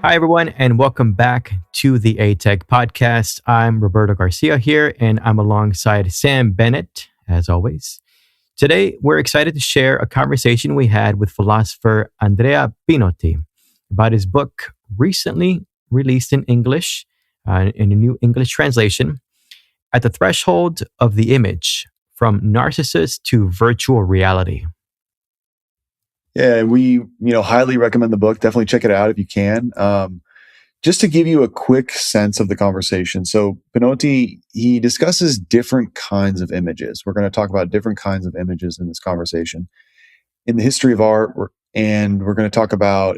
Hi, everyone, and welcome back to the A-Tech podcast. I'm Roberto Garcia here, and I'm alongside Sam Bennett, as always. Today, we're excited to share a conversation we had with philosopher Andrea Pinotti about his book, recently released in English, in a new English translation, At the Threshold of the Image, From Narcissus to Virtual Reality. Yeah, we highly recommend the book. Definitely check it out if you can. Just to give you a quick sense of the conversation. So Pinotti, he discusses different kinds of images. We're going to talk about different kinds of images in this conversation in the history of art, and we're going to talk about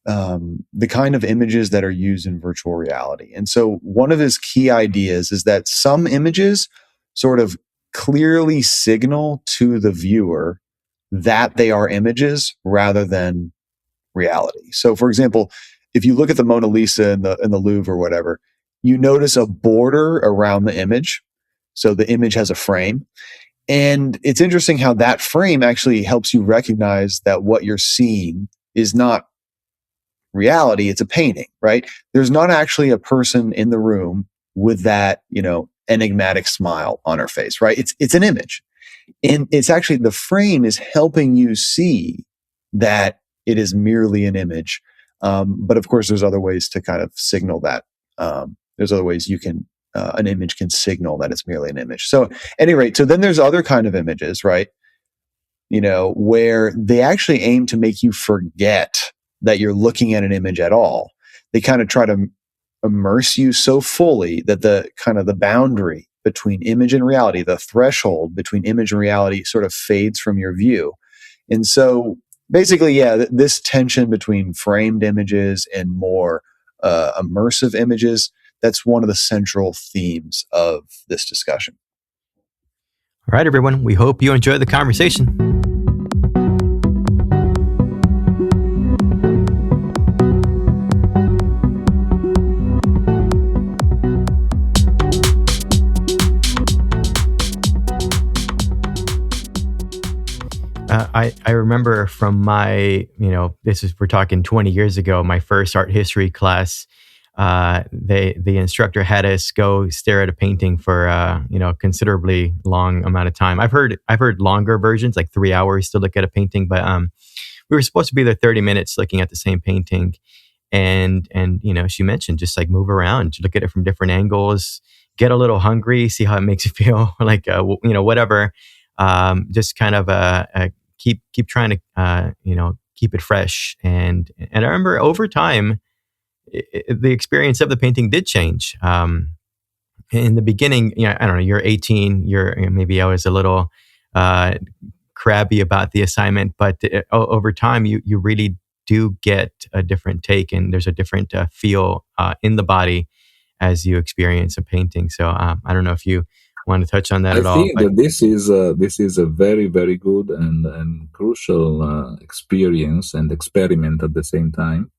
the kind of images that are used in virtual reality. And so one of his key ideas is that some images sort of clearly signal to the viewer that they are images rather than reality. So, for example, if you look at the Mona Lisa in the Louvre or whatever, you notice a border around the image. So the image has a frame. And it's interesting how that frame actually helps you recognize that what you're seeing is not reality, it's a painting, right? There's not actually a person in the room with that, enigmatic smile on her face, right? It's an image. And it's actually the frame is helping you see that it is merely an image. But of course, there's other ways to kind of signal that. There's other ways an image can signal that it's merely an image. So at any rate, so then there's other kind of images, right? Where they actually aim to make you forget that you're looking at an image at all. They kind of try to immerse you so fully that the boundary between image and reality, the threshold between image and reality sort of fades from your view. And so basically, this tension between framed images and more immersive images, that's one of the central themes of this discussion. All right, everyone, we hope you enjoy the conversation. I remember from my, we're talking 20 years ago, my first art history class, the instructor had us go stare at a painting for, considerably long amount of time. I've heard longer versions, like 3 hours to look at a painting, but we were supposed to be there 30 minutes looking at the same painting. And she mentioned just like move around, look at it from different angles, get a little hungry, see how it makes you feel, like, whatever. Just kind of keep trying to keep it fresh, and I remember over time the experience of the painting did change. In the beginning, I don't know, you're 18, maybe I was a little crabby about the assignment, but over time you really do get a different take, and there's a different feel in the body as you experience a painting. So I don't know if you want to touch on that at all. I think that this is a very, very good and crucial experience and experiment at the same time.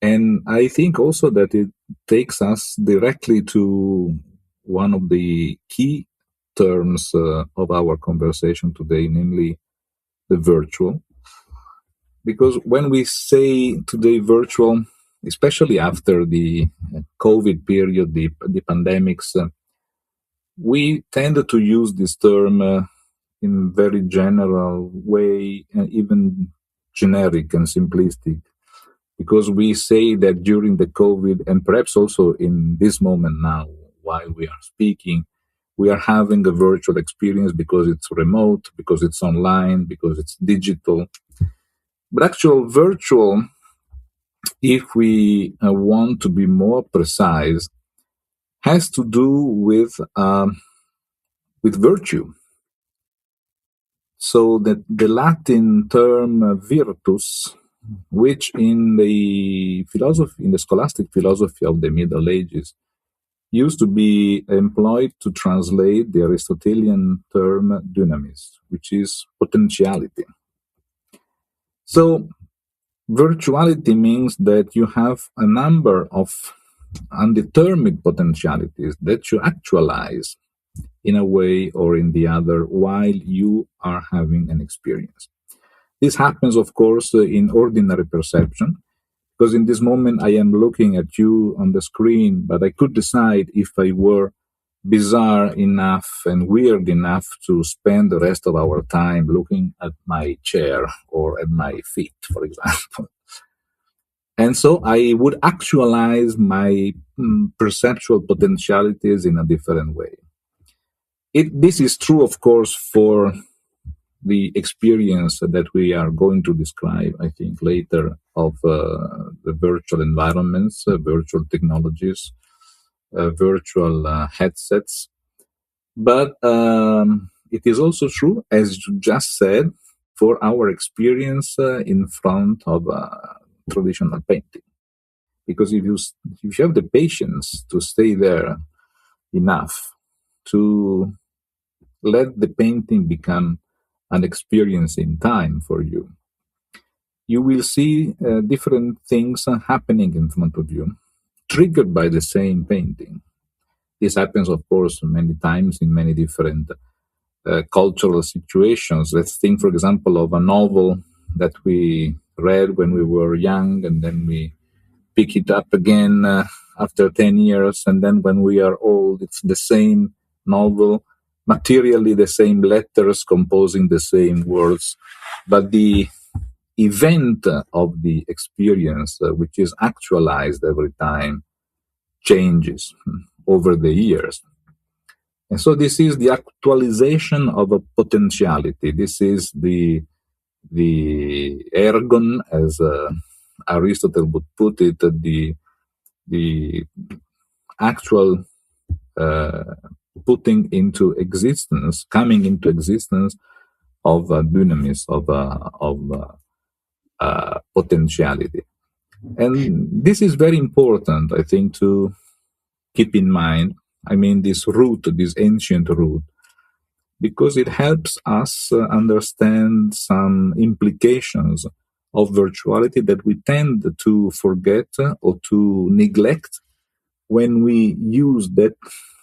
And I think also that it takes us directly to one of the key terms of our conversation today, namely the virtual. Because when we say today virtual, especially after the COVID period, the pandemics, we tend to use this term in very general way, even generic and simplistic, because we say that during the COVID, and perhaps also in this moment now, while we are speaking, we are having a virtual experience because it's remote, because it's online, because it's digital. But actual virtual, if we want to be more precise, has to do with virtue. So that the Latin term virtus, which in the scholastic philosophy of the Middle Ages, used to be employed to translate the Aristotelian term dynamis, which is potentiality. So virtuality means that you have a number of undetermined potentialities that you actualize in a way or in the other while you are having an experience. This happens, of course, in ordinary perception, Because in this moment, I am looking at you on the screen, but I could decide if I were bizarre enough and weird enough to spend the rest of our time looking at my chair or at my feet, for example. And so I would actualize my perceptual potentialities in a different way. This is true, of course, for the experience that we are going to describe, I think, later of the virtual environments, virtual technologies, virtual headsets. But it is also true, as you just said, for our experience in front of traditional painting. Because if you have the patience to stay there enough to let the painting become an experience in time for you, you will see different things happening in front of you, triggered by the same painting. This happens, of course, many times in many different cultural situations. Let's think, for example, of a novel that we read when we were young, and then we pick it up again after 10 years, and then when we are old, it's the same novel, materially the same letters composing the same words, but the event of the experience, which is actualized every time, changes over the years. And so this is the actualization of a potentiality. This is the ergon, as Aristotle would put it, the actual putting into existence, coming into existence of dunamis, of potentiality. And this is very important, I think, to keep in mind. I mean, this root, this ancient root, because it helps us understand some implications of virtuality that we tend to forget or to neglect when we use that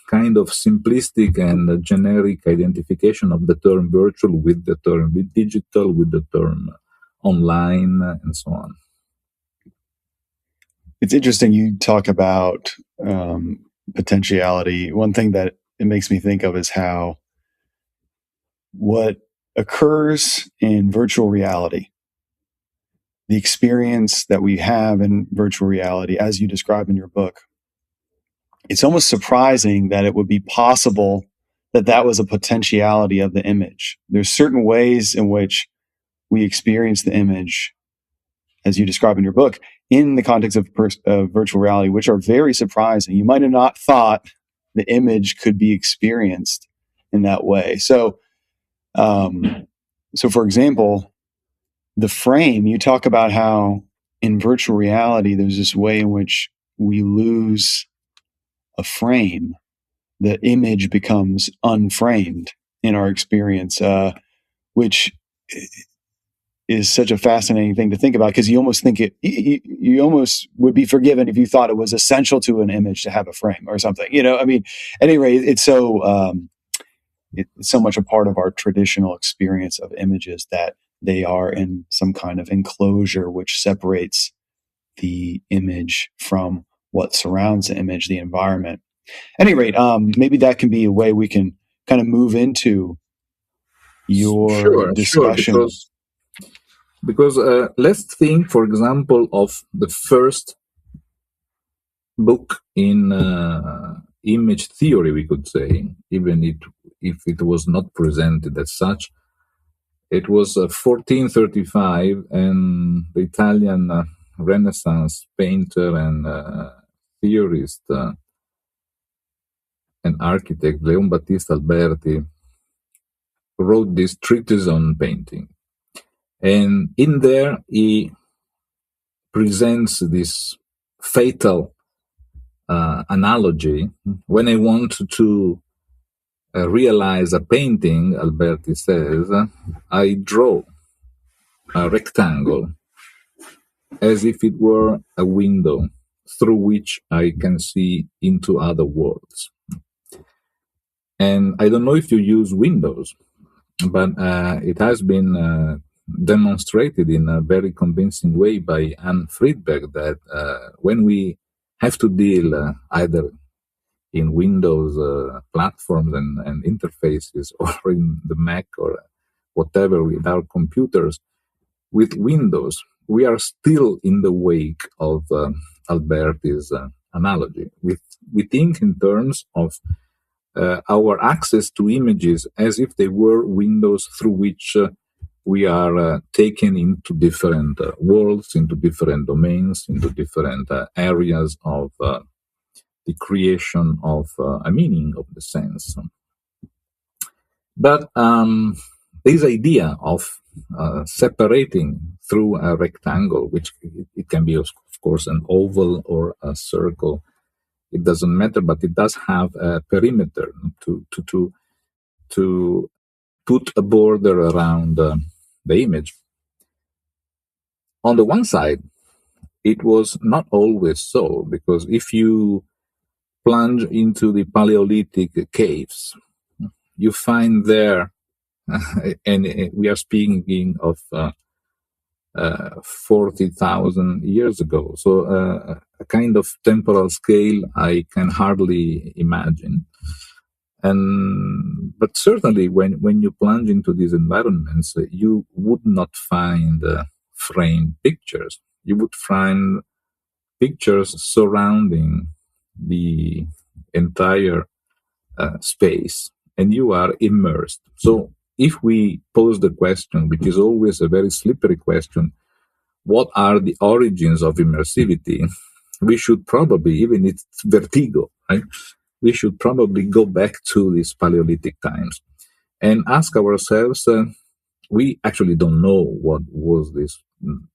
kind of simplistic and generic identification of the term virtual with the term digital, with the term online, and so on. It's interesting you talk about potentiality. One thing that it makes me think of is how what occurs in virtual reality, the experience that we have in virtual reality, as you describe in your book, it's almost surprising that it would be possible that that was a potentiality of the image. There's certain ways in which we experience the image, as you describe in your book, in the context of virtual reality, which are very surprising. You might have not thought the image could be experienced in that way. So for example, the frame, you talk about how in virtual reality, there's this way in which we lose a frame. The image becomes unframed in our experience, which is such a fascinating thing to think about, because you almost think you almost would be forgiven if you thought it was essential to an image to have a frame or something. I mean, at any rate, it's so much a part of our traditional experience of images that they are in some kind of enclosure which separates the image from what surrounds the image, the environment. At any rate, maybe that can be a way we can kind of move into your discussion. Sure, because let's think, for example, of the first book in image theory, we could say, even if it was not presented as such. It was 1435, and the Italian Renaissance painter and theorist and architect Leon Battista Alberti wrote this treatise on painting. And in there, he presents this fatal analogy. When I want to realize a painting, Alberti says, I draw a rectangle as if it were a window through which I can see into other worlds. And I don't know if you use Windows, but it has been demonstrated in a very convincing way by Anne Friedberg that when we have to deal either in Windows platforms and interfaces or in the Mac or whatever with our computers, with Windows, we are still in the wake of Alberti's analogy. We think in terms of our access to images as if they were windows through which we are taken into different worlds, into different domains, into different areas of the creation of a meaning of the sense. But this idea of separating through a rectangle, which it can be, of course, an oval or a circle, it doesn't matter, but it does have a perimeter to put a border around the image. On the one side, it was not always so, because if you plunge into the Paleolithic caves, you find there, and we are speaking of 40,000 years ago, so a kind of temporal scale I can hardly imagine. But certainly when you plunge into these environments, you would not find framed pictures. You would find pictures surrounding the entire space, and you are immersed. So if we pose the question, which is always a very slippery question, what are the origins of immersivity? We should probably, even it's vertigo, right? We should probably go back to these Paleolithic times and ask ourselves, we actually don't know what was this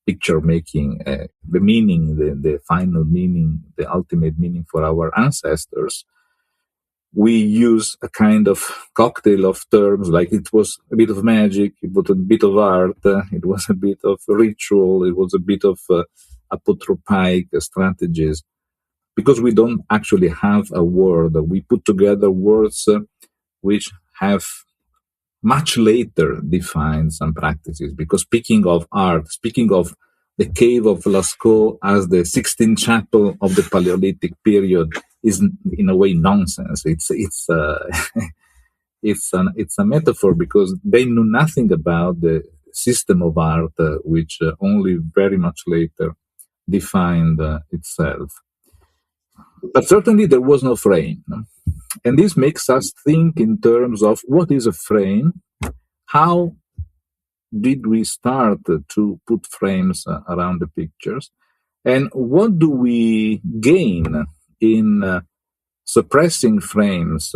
picture making, the meaning, the final meaning, the ultimate meaning for our ancestors. We use a kind of cocktail of terms, like it was a bit of magic, it was a bit of art, it was a bit of ritual, it was a bit of apotropaic strategies, because we don't actually have a word. We put together words which have much later defined some practices, because speaking of art, speaking of the cave of Lascaux as the Sixtine Chapel of the Paleolithic period is in a way nonsense. It's it's a metaphor, because they knew nothing about the system of art which only very much later defined itself. But certainly there was no frame. And this makes us think in terms of what is a frame, how did we start to put frames around the pictures, and what do we gain in suppressing frames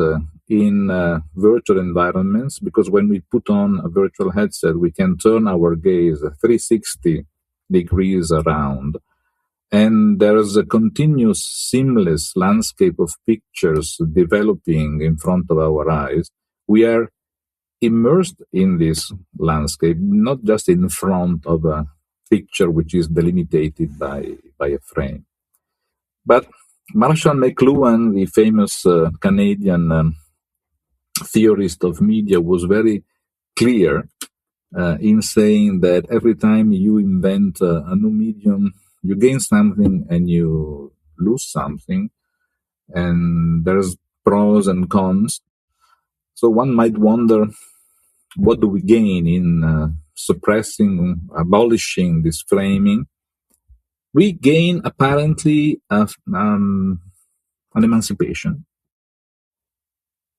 in virtual environments? Because when we put on a virtual headset, we can turn our gaze 360 degrees around, and there's a continuous seamless landscape of pictures developing in front of our eyes. We are immersed in this landscape, not just in front of a picture which is delimited by a frame. But Marshall McLuhan, the famous Canadian theorist of media, was very clear in saying that every time you invent a new medium, you gain something and you lose something, and there's pros and cons. So one might wonder, what do we gain in suppressing, abolishing this framing? We gain apparently an emancipation.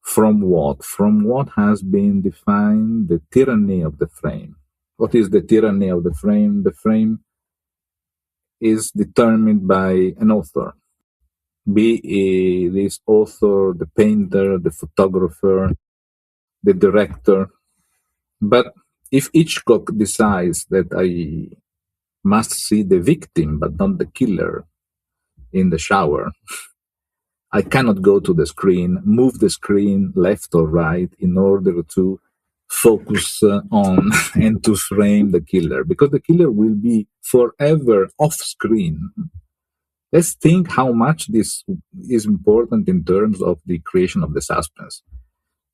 From what? From what has been defined the tyranny of the frame. What is the tyranny of the frame? The frame is determined by an author, be this author the painter, the photographer, the director. But if Hitchcock decides that I must see the victim but not the killer in the shower, I cannot go to the screen, move the screen left or right in order to focus on and to frame the killer, because the killer will be forever off screen. Let's think how much this is important in terms of the creation of the suspense.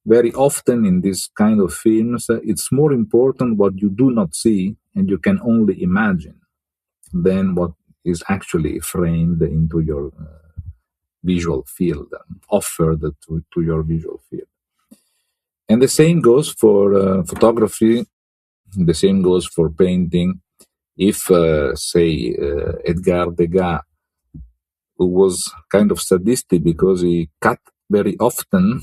very often in this kind of films, it's more important what you do not see and you can only imagine than what is actually framed into your visual field, offered to your visual field. And the same goes for photography, the same goes for painting. If, say, Edgar Degas, who was kind of sadistic because he cut very often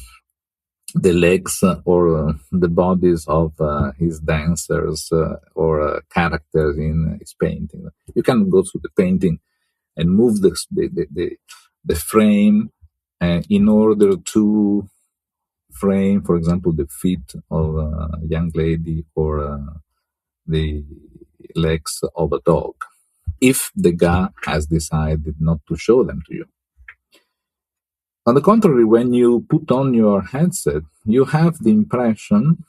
the legs or the bodies of his dancers or characters in his painting. You can go through the painting and move the frame in order to frame, for example, the feet of a young lady or the legs of a dog, if the guy has decided not to show them to you. On the contrary, when you put on your headset, you have the impression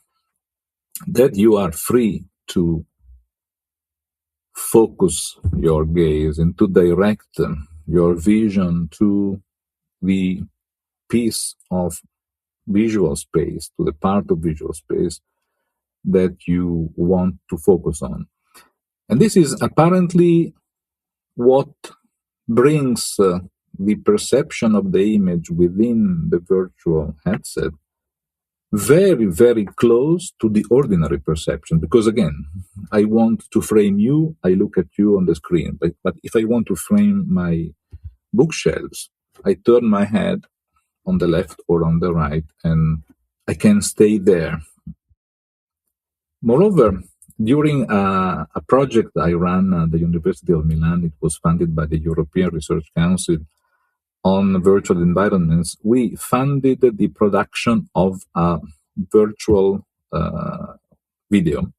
that you are free to focus your gaze and to direct your vision to the piece of visual space, to the part of visual space that you want to focus on. And this is apparently what brings the perception of the image within the virtual headset very, very close to the ordinary perception. Because again, I want to frame you, I look at you on the screen. But if I want to frame my bookshelves, I turn my head on the left or on the right, and I can stay there. Moreover, during a project I ran at the University of Milan, it was funded by the European Research Council on virtual environments, we funded the production of a virtual video.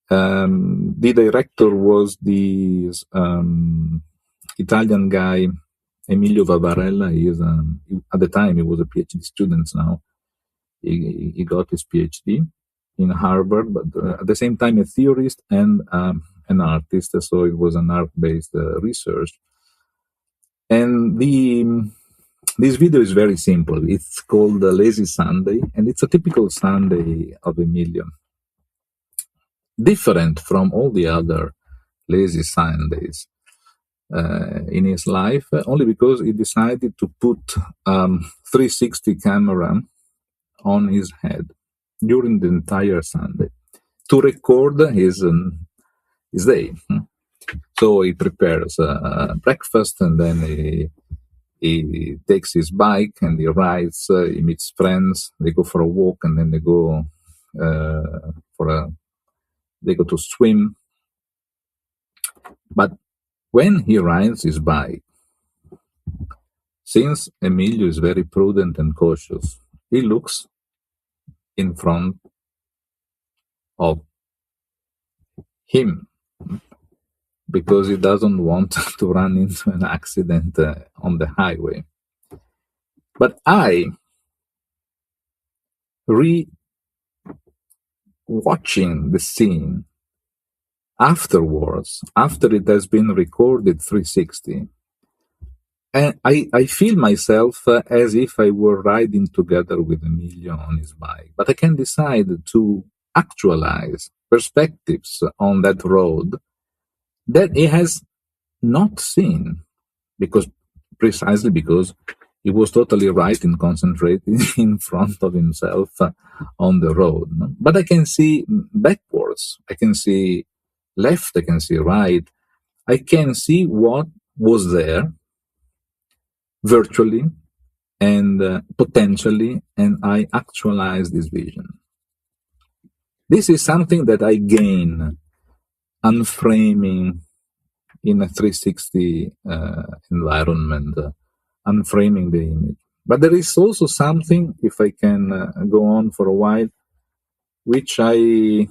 The director was the Italian guy, Emilio Vavarella. He is, at the time, he was a PhD student now. He got his PhD in Harvard, but at the same time a theorist and an artist, so it was an art-based research. And this video is very simple. It's called Lazy Sunday, and it's a typical Sunday of Emilio. Different from all the other lazy Sundays in his life, only because he decided to put 360 camera on his head during the entire Sunday to record his day. So he prepares breakfast, and then he takes his bike and he rides. He meets friends. They go for a walk, and then they go to swim. But when he rides his bike, since Emilio is very prudent and cautious, he looks in front of him, because he doesn't want to run into an accident on the highway. But I, watching the scene afterwards, after it has been recorded 360, and I feel myself as if I were riding together with Emilio on his bike. But I can decide to actualize perspectives on that road that he has not seen, precisely because he was totally right in concentrating in front of himself on the road. But I can see backwards, I can see left, I can see right, I can see what was there virtually and potentially, and I actualize this vision. This is something that I gain unframing in a 360 environment, unframing the image. But there is also something, if I can go on for a while, which I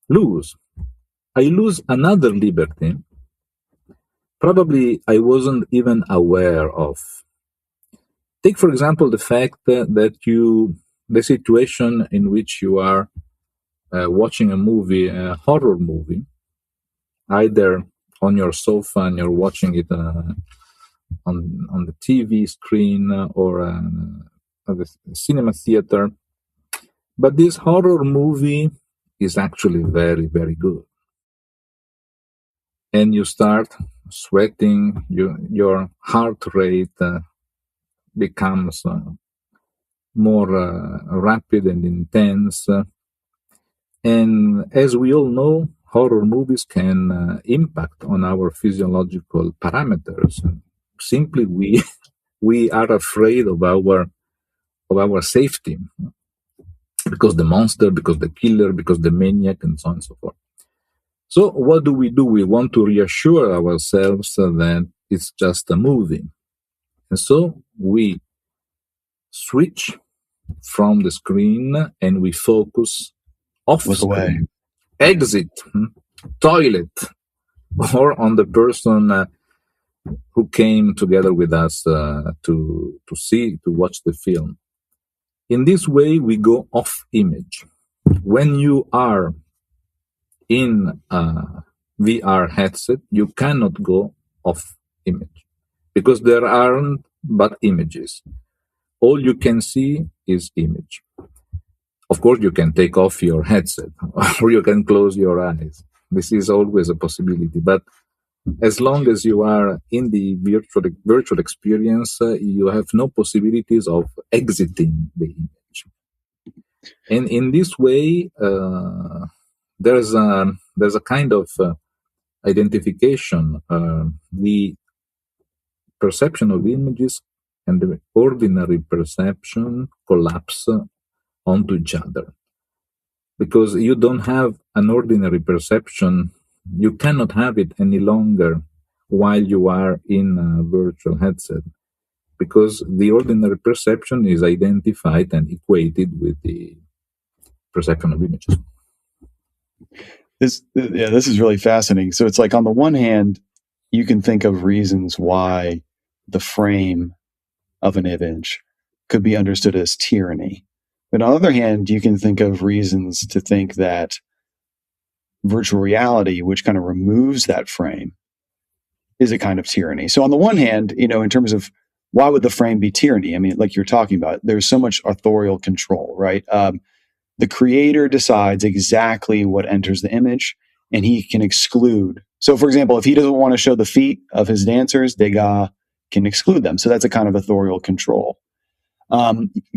lose. I lose another liberty, probably I wasn't even aware of. Take, for example, the fact that the situation in which you are watching a movie, a horror movie, either on your sofa and you're watching it on the TV screen or the cinema theater. But this horror movie is actually very, very good. And you start sweating, your heart rate becomes more rapid and intense. And as we all know, horror movies can impact on our physiological parameters. Simply, we are afraid of our safety because the monster, because the killer, because the maniac, and so on and so forth. So what do? We want to reassure ourselves that it's just a movie. And so we switch from the screen and we focus off Look away. screen, exit, toilet, or on the person who came together with us to watch the film. In this way, we go off image. When you are in a VR headset, you cannot go off image because there aren't but images. All you can see is image. Of course, you can take off your headset or you can close your eyes. This is always a possibility. But as long as you are in the virtual experience, you have no possibilities of exiting the image. And in this way, there's a kind of identification. The perception of images and the ordinary perception collapse onto each other. Because you don't have an ordinary perception, you cannot have it any longer while you are in a virtual headset. Because the ordinary perception is identified and equated with the perception of images. This is really fascinating. So it's like, on the one hand, you can think of reasons why the frame of an image could be understood as tyranny. But on the other hand, you can think of reasons to think that virtual reality, which kind of removes that frame, is a kind of tyranny. So on the one hand, in terms of why would the frame be tyranny? I mean, like you're talking about, there's so much authorial control, right? The creator decides exactly what enters the image, and he can exclude. So, for example, if he doesn't want to show the feet of his dancers, Degas can exclude them. So that's a kind of authorial control.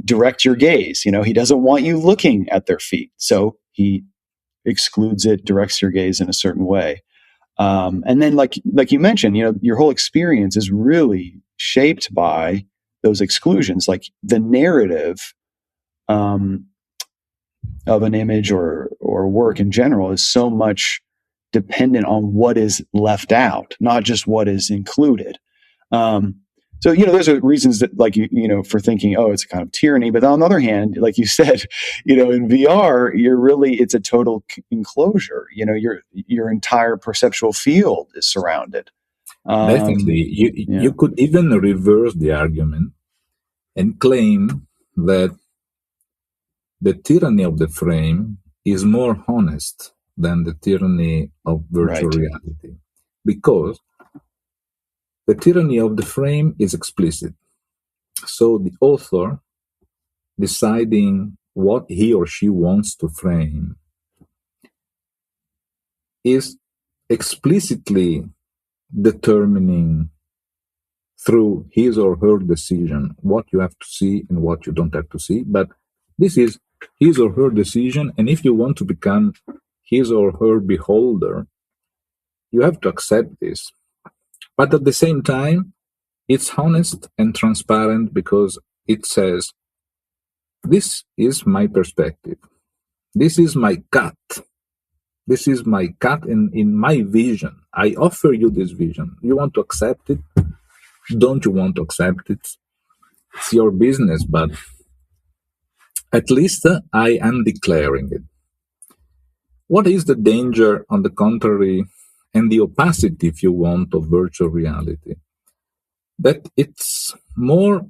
Direct your gaze. He doesn't want you looking at their feet, so he excludes it, directs your gaze in a certain way. And then, like you mentioned, your whole experience is really shaped by those exclusions. Like the narrative of an image or work in general is so much dependent on what is left out, not just what is included. So, those are reasons that, like, for thinking, oh, it's a kind of tyranny. But on the other hand, like you said, in VR, it's a total enclosure. Your entire perceptual field is surrounded. Definitely. You could even reverse the argument and claim that the tyranny of the frame is more honest than the tyranny of virtual reality. Because the tyranny of the frame is explicit. So the author deciding what he or she wants to frame is explicitly determining through his or her decision what you have to see and what you don't have to see. But this is his or her decision, and if you want to become his or her beholder, you have to accept this. But at the same time, it's honest and transparent because it says, this is my perspective. This is my cut. This is my cut in my vision. I offer you this vision. You want to accept it? Don't you want to accept it? It's your business, but at least I am declaring it. What is the danger, on the contrary, and the opacity, if you want, of virtual reality? That it's more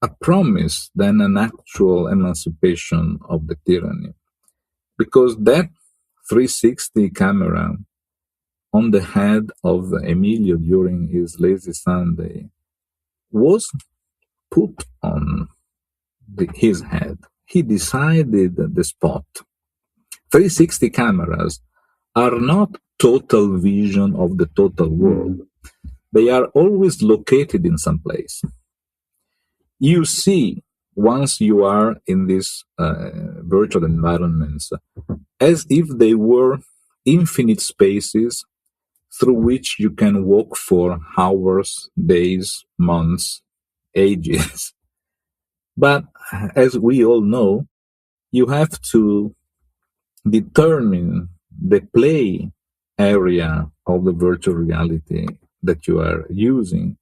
a promise than an actual emancipation of the tyranny. Because that 360 camera on the head of Emilio during his lazy Sunday was put on his head. He decided the spot. 360 cameras are not total vision of the total world. They are always located in some place. You see, once you are in these virtual environments, as if they were infinite spaces through which you can walk for hours, days, months, ages. But as we all know, you have to determine the play area of the virtual reality that you are using.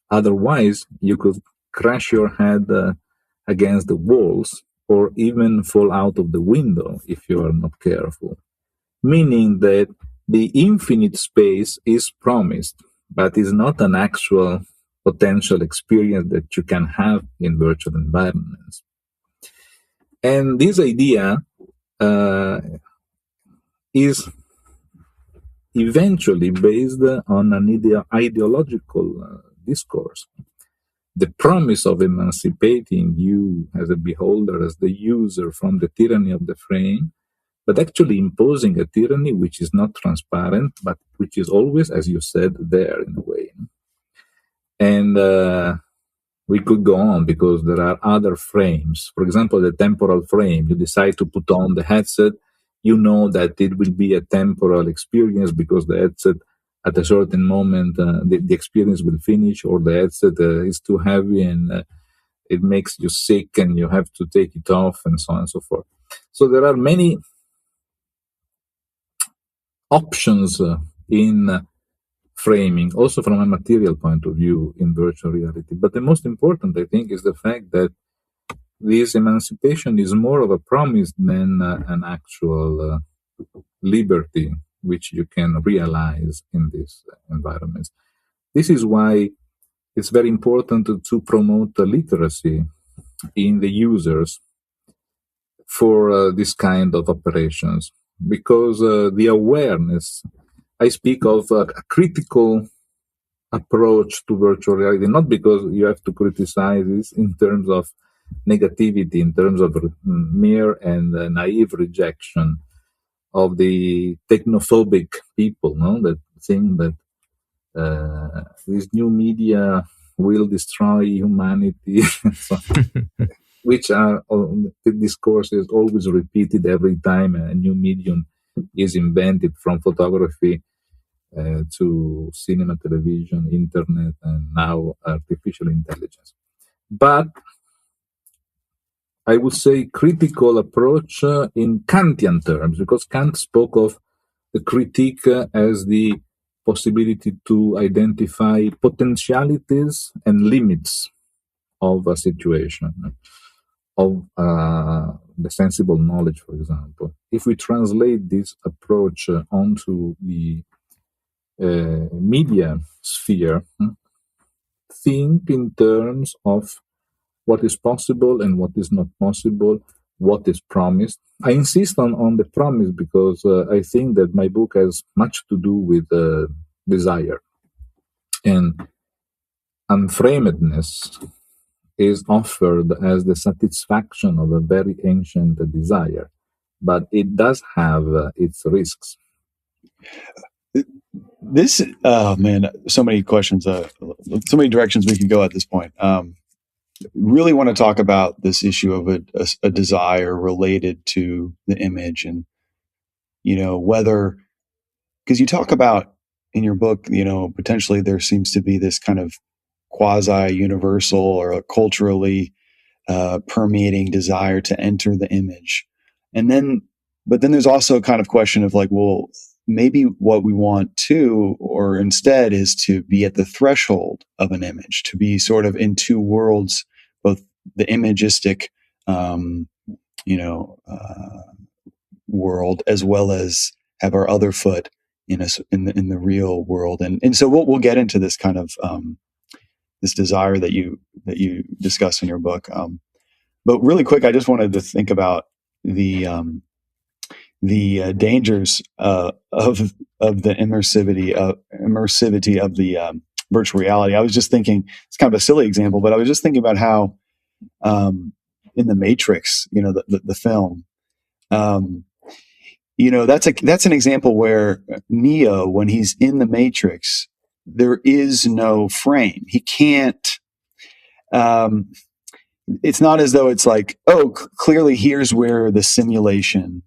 Otherwise, you could crash your head against the walls or even fall out of the window if you are not careful. Meaning that the infinite space is promised, but is not an actual potential experience that you can have in virtual environments. And this idea is eventually based on an ideological discourse. The promise of emancipating you as a beholder, as the user from the tyranny of the frame, but actually imposing a tyranny which is not transparent, but which is always, as you said, there in a way. And we could go on because there are other frames. For example, the temporal frame. You decide to put on the headset, you know that it will be a temporal experience because the headset, at a certain moment, the experience will finish, or the headset is too heavy and it makes you sick and you have to take it off, and so on and so forth. So there are many options in framing, also from a material point of view in virtual reality. But the most important, I think, is the fact that this emancipation is more of a promise than an actual liberty which you can realize in these environments. This is why it's very important to promote literacy in the users for this kind of operations, because the awareness, I speak of a critical approach to virtual reality, not because you have to criticize this in terms of negativity, in terms of mere and naive rejection of the technophobic people, no, that think that this new media will destroy humanity, so, which are the discourse is always repeated every time a new medium is invented, from photography to cinema, television, internet, and now artificial intelligence. But I would say critical approach in Kantian terms, because Kant spoke of the critique as the possibility to identify potentialities and limits of a situation, of the sensible knowledge, for example. If we translate this approach onto the media sphere, think in terms of what is possible and what is not possible, what is promised. I insist on the promise because I think that my book has much to do with desire. And unframedness is offered as the satisfaction of a very ancient desire, but it does have its risks. This, oh man, so many questions, so many directions we could go at this point. Really want to talk about this issue of a desire related to the image, and whether, because you talk about in your book, potentially there seems to be this kind of quasi-universal or a culturally permeating desire to enter the image, but then there's also a kind of question of like, well, maybe what we want to, or instead, is to be at the threshold of an image, to be sort of in two worlds, both the imagistic, world, as well as have our other foot in the real world. And so we'll get into this kind of this desire that you discuss in your book. But really quick, I just wanted to think about the dangers of the immersivity of the virtual reality. I was just thinking, it's kind of a silly example, but I was just thinking about how in the Matrix, the film. That's an example where Neo, when he's in the Matrix, there is no frame. He can't. It's not as though it's like, oh, clearly here's where the simulation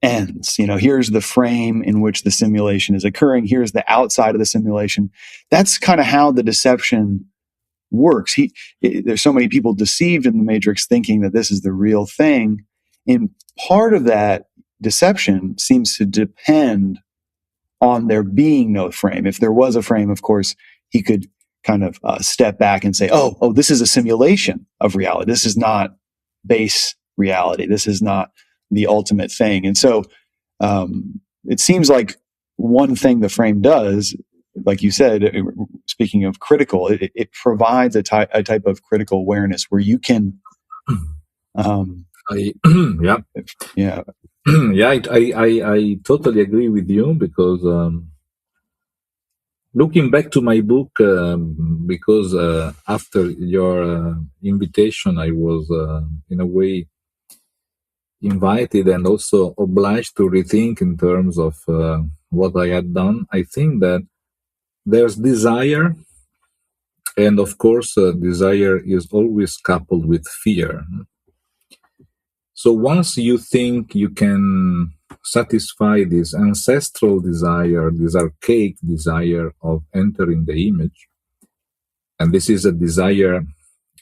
ends. Here's the frame in which the simulation is occurring. Here's the outside of the simulation. That's kind of how the deception works. There's so many people deceived in the Matrix thinking that this is the real thing. And part of that deception seems to depend on there being no frame. If there was a frame, of course, he could kind of step back and say, oh, this is a simulation of reality. This is not base reality. This is not the ultimate thing. And so it seems like one thing the frame does, like you said, speaking of critical, it provides a type of critical awareness where you can yeah. I totally agree with you, because looking back to my book, because after your invitation, I was in a way invited and also obliged to rethink in terms of what I had done. I think that there's desire, and of course, desire is always coupled with fear. So once you think you can satisfy this ancestral desire, this archaic desire of entering the image, and this is a desire,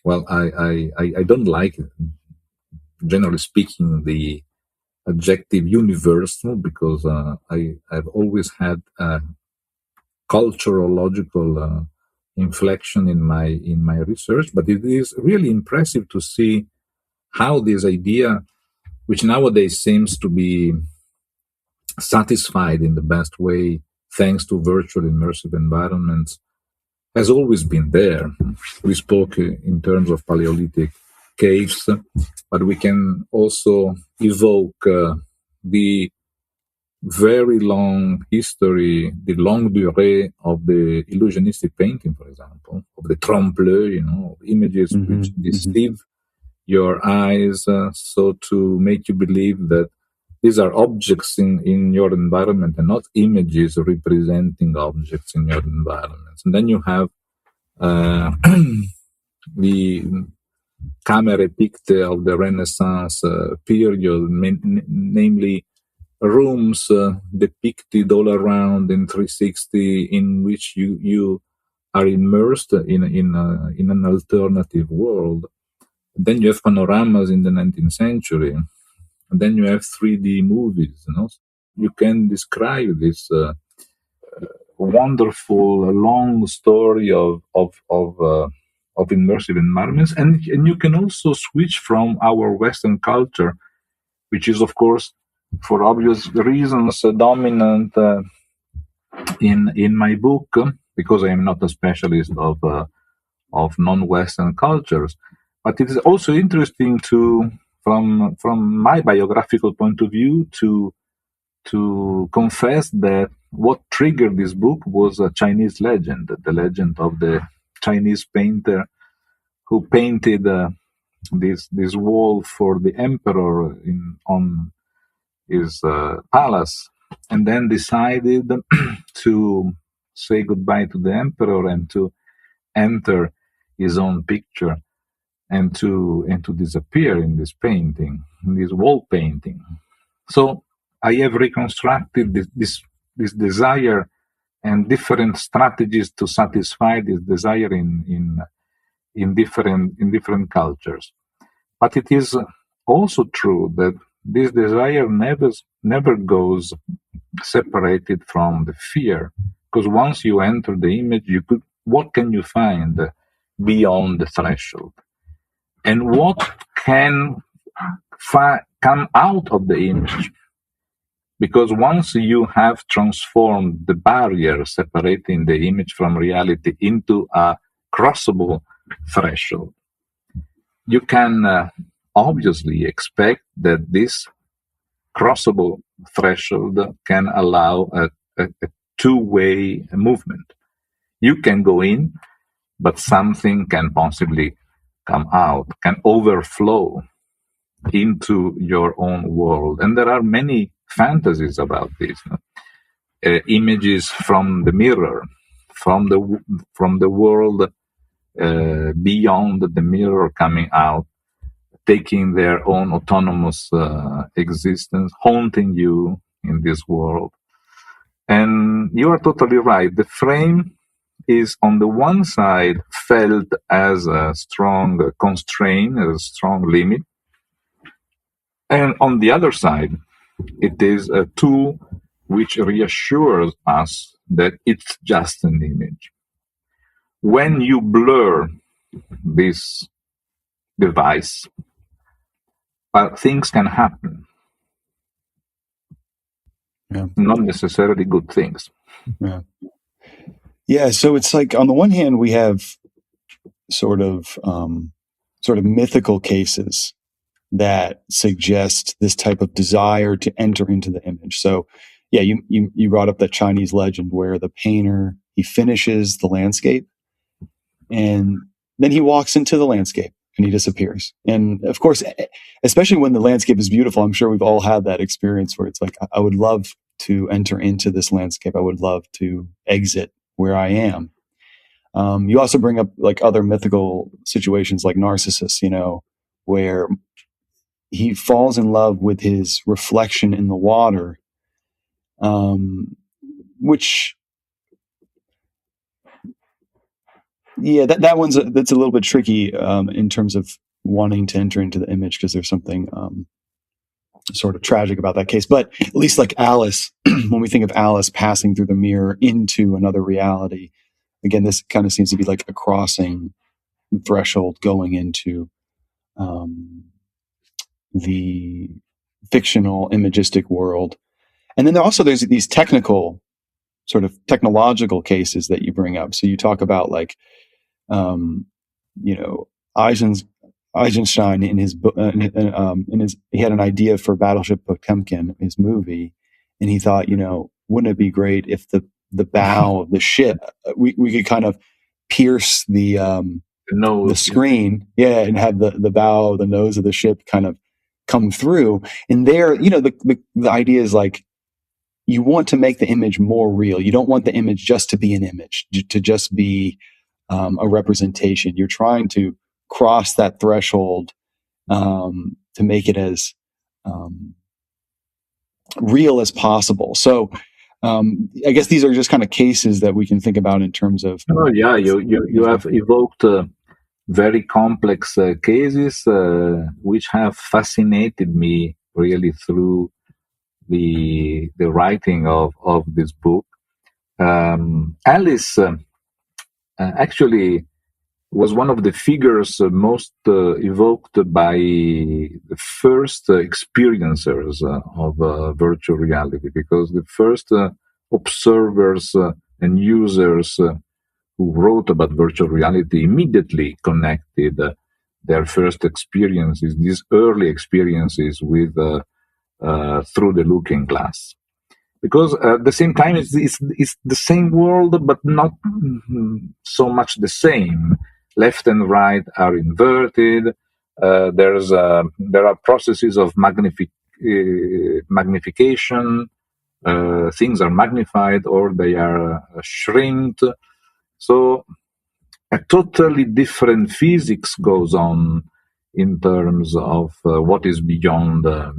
well, I don't like, generally speaking, the adjective universal, because I've always had a culturological inflection in my research, but it is really impressive to see how this idea, which nowadays seems to be satisfied in the best way thanks to virtual immersive environments, has always been there. We spoke in terms of Paleolithic caves, but we can also evoke the very long history, the longue durée of the illusionistic painting, for example, of the trompe-l'œil, images which deceive your eyes, so to make you believe that these are objects in your environment and not images representing objects in your environment. And then you have the camere picte of the Renaissance period, namely rooms depicted all around in 360, in which you are immersed in an alternative world. Then you have panoramas in the 19th century, and then you have 3D movies. You can describe this wonderful long story of immersive environments, and you can also switch from our Western culture, which is, of course, for obvious reasons, dominant in my book, because I am not a specialist of non-Western cultures. But it is also interesting from my biographical point of view, to confess that what triggered this book was a Chinese legend, the legend of the Chinese painter who painted this wall for the emperor on his palace, and then decided to say goodbye to the emperor and to enter his own picture and to disappear in this painting, in this wall painting. So I have reconstructed this desire and different strategies to satisfy this desire in different cultures. But it is also true that this desire never goes separated from the fear, because once you enter the image, what can you find beyond the threshold, and what can come out of the image? Because once you have transformed the barrier separating the image from reality into a crossable threshold, you can obviously expect that this crossable threshold can allow a two-way movement. You can go in, but something can possibly come out, can overflow into your own world. And there are many fantasies about this. Images from the mirror, from the world beyond the mirror coming out, taking their own autonomous existence, haunting you in this world. And you are totally right. The frame is on the one side felt as a strong constraint, as a strong limit. And on the other side, it is a tool which reassures us that it's just an image. When you blur this device, things can happen. Yeah. Not necessarily good things. Yeah. Yeah. So it's like, on the one hand, we have sort of mythical cases that suggest this type of desire to enter into the image. So, yeah, you brought up that Chinese legend where the painter, he finishes the landscape and then he walks into the landscape and he disappears. And of course, especially when the landscape is beautiful, I'm sure we've all had that experience where it's like, I would love to enter into this landscape. I would love to exit where I am. You also bring up like other mythical situations like Narcissus, where he falls in love with his reflection in the water, which, yeah, that's a little bit tricky in terms of wanting to enter into the image, because there's something sort of tragic about that case. But at least like Alice, when we think of Alice passing through the mirror into another reality, again, this kind of seems to be like a crossing threshold going into the fictional imagistic world. And then there's these sort of technological cases that you bring up. So you talk about like, Eisenstein in his book, he had an idea for Battleship Potemkin, his movie, and he thought, wouldn't it be great if the bow of the ship, we could kind of pierce the screen, and have the bow, the nose of the ship kind of come through. And there, the idea is like, you want to make the image more real. You don't want the image just to be an image, to just be a representation. You're trying to cross that threshold to make it as real as possible. So I guess these are just kind of cases that we can think about in terms of. Oh yeah, you have evoked very complex cases which have fascinated me really through the writing of this book. Alice actually was one of the figures most evoked by the first experiencers of virtual reality, because the first observers and users who wrote about virtual reality immediately connected their first experiences, these early experiences, with through the looking glass. Because at the same time, it's the same world, but not so much the same. Left and right are inverted. There are processes of magnification. Things are magnified or they are shrinked. So a totally different physics goes on in terms of what is beyond the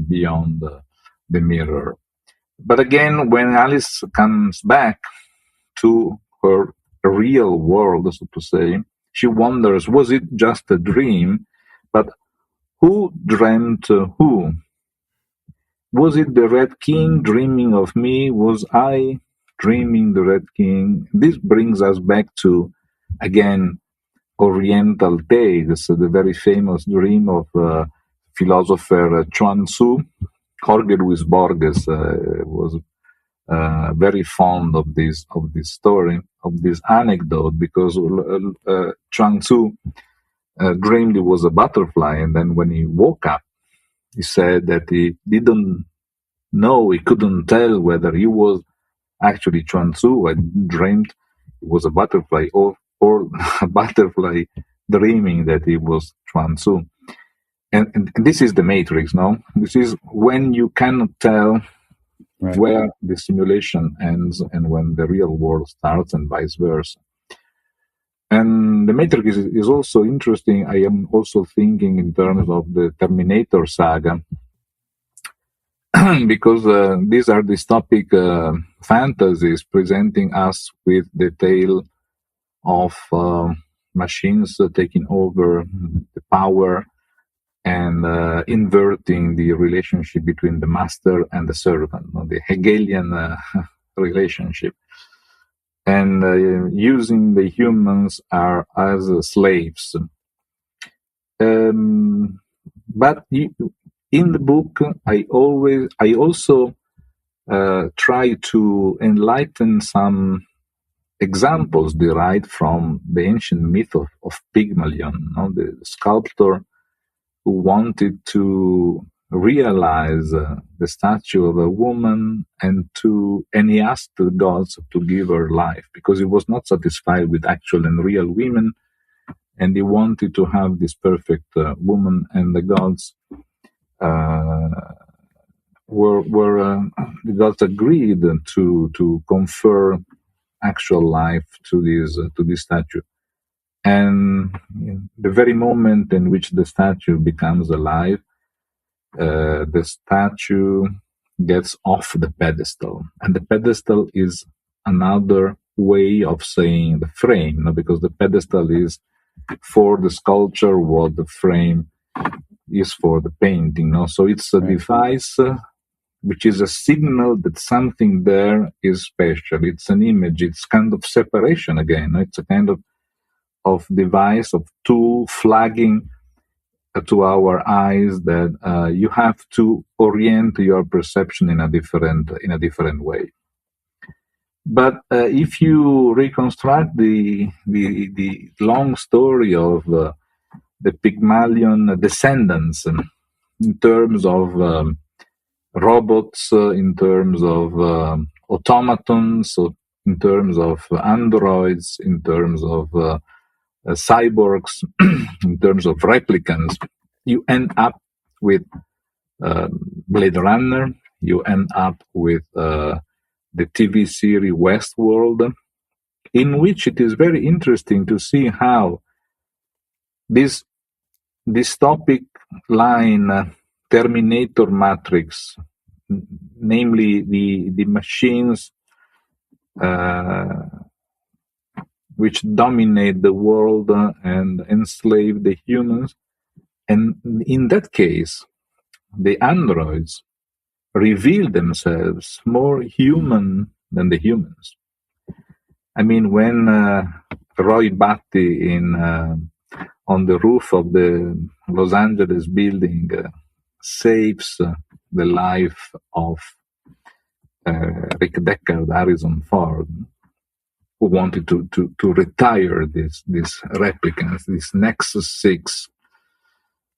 mirror. But again, when Alice comes back to her real world, so to say, she wonders, was it just a dream? But who dreamt who? Was it the Red King dreaming of me? Was I dreaming the Red King? This brings us back to, again, Oriental tales, the very famous dream of philosopher Chuang Tzu. Jorge Luis Borges was very fond of this story, of this anecdote, because Chuang Tzu dreamed he was a butterfly, and then when he woke up, he said that he didn't know, he couldn't tell whether he was actually Chuang Tzu and dreamed he was a butterfly, or a butterfly dreaming that he was Chuan Tzu. And this is the matrix, no? This is when you cannot tell where the simulation ends and when the real world starts, and vice versa. And the matrix is also interesting. I am also thinking in terms of the Terminator saga, because these are dystopic fantasies presenting us with the tale of machines taking over the power and inverting the relationship between the master and the servant, the Hegelian relationship, and using the humans as slaves. But in the book, I also try to enlighten some examples derived from the ancient myth of Pygmalion, the sculptor who wanted to realize the statue of a woman, and he asked the gods to give her life because he was not satisfied with actual and real women, and he wanted to have this perfect woman, and the gods the gods agreed to confer actual life to this statue. And the very moment in which the statue becomes alive, the statue gets off the pedestal, and the pedestal is another way of saying the frame, because the pedestal is for the sculpture what the frame is for the painting. So it's a device which is a signal that something there is special. It's an image. It's kind of separation again. It's a kind of device, of tool flagging to our eyes that you have to orient your perception in a different way. But if you reconstruct the long story of the Pygmalion descendants in terms of robots, in terms of automatons, in terms of androids, in terms of cyborgs, in terms of replicants, you end up with Blade Runner, you end up with the TV series Westworld, in which it is very interesting to see how this dystopic line, Terminator Matrix, namely the machines which dominate the world and enslave the humans. And in that case, the androids reveal themselves more human than the humans. I mean, when Roy Batty on the roof of the Los Angeles building saves the life of Rick Deckard, Harrison Ford, who wanted to retire these replicants, this Nexus 6,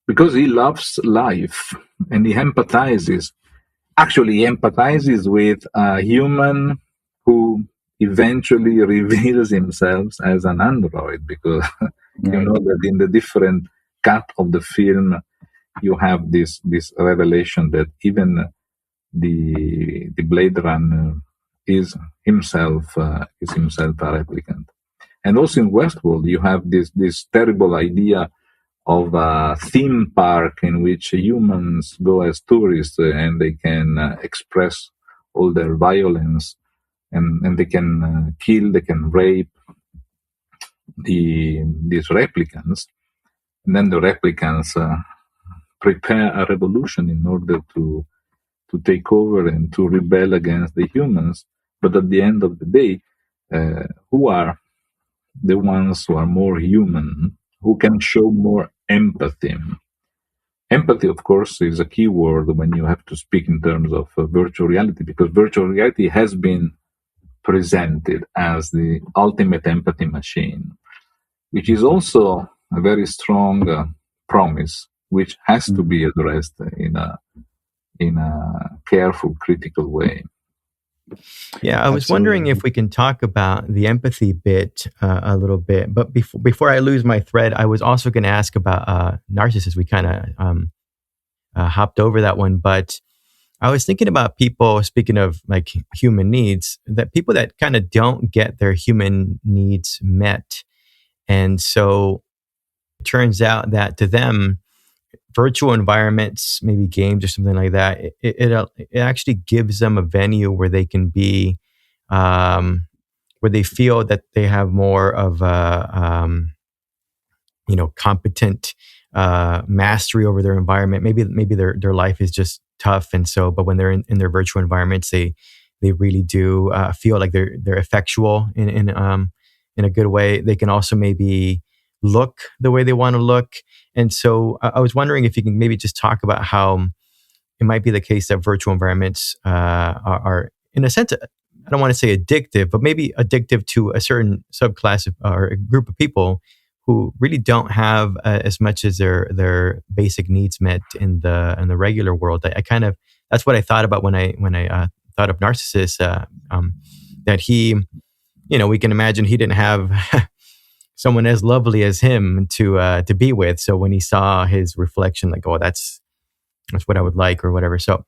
because he loves life and he empathizes. Actually, he empathizes with a human who eventually reveals himself as an android, because you know that in the different cut of the film, you have this revelation that even the Blade Runner is himself a replicant. And also in Westworld, you have this terrible idea of a theme park in which humans go as tourists and they can express all their violence, and they can kill, they can rape these replicants. And then the replicants prepare a revolution in order to take over and to rebel against the humans. But at the end of the day, who are the ones who are more human, who can show more empathy? Empathy, of course, is a key word when you have to speak in terms of virtual reality, because virtual reality has been presented as the ultimate empathy machine, which is also a very strong promise, which has to be addressed in a careful, critical way. Yeah, I was wondering Absolutely. if we can talk about the empathy bit a little bit. But before I lose my thread, I was also going to ask about Narcissus. We kind of hopped over that one, but I was thinking about people, speaking of like human needs, that people that kind of don't get their human needs met. And so it turns out that to them, virtual environments, maybe games or something like that, it actually gives them a venue where they can be, where they feel that they have more of a, competent mastery over their environment. Maybe their life is just tough, and so, but when they're in their virtual environments, they really do feel like they're effectual in a good way. They can also maybe look the way they want to look, and so I was wondering if you can maybe just talk about how it might be the case that virtual environments are, in a sense, I don't want to say addictive, but maybe addictive to a certain subclass or a group of people who really don't have as much as their basic needs met in the regular world. I kind of, that's what I thought about when I thought of Narcissus. That he, we can imagine he didn't have someone as lovely as him to be with. So when he saw his reflection, like, oh, that's what I would like or whatever. So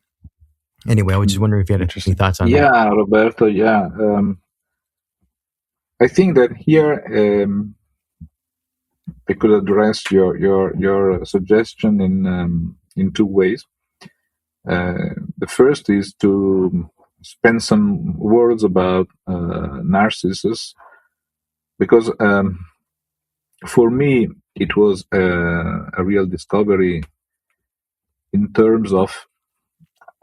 anyway, I was just wondering if you had any Interesting. thoughts on that. Yeah, Roberto. Yeah, I think that here I could address your suggestion in two ways. The first is to spend some words about Narcissus, because for me it was a real discovery in terms of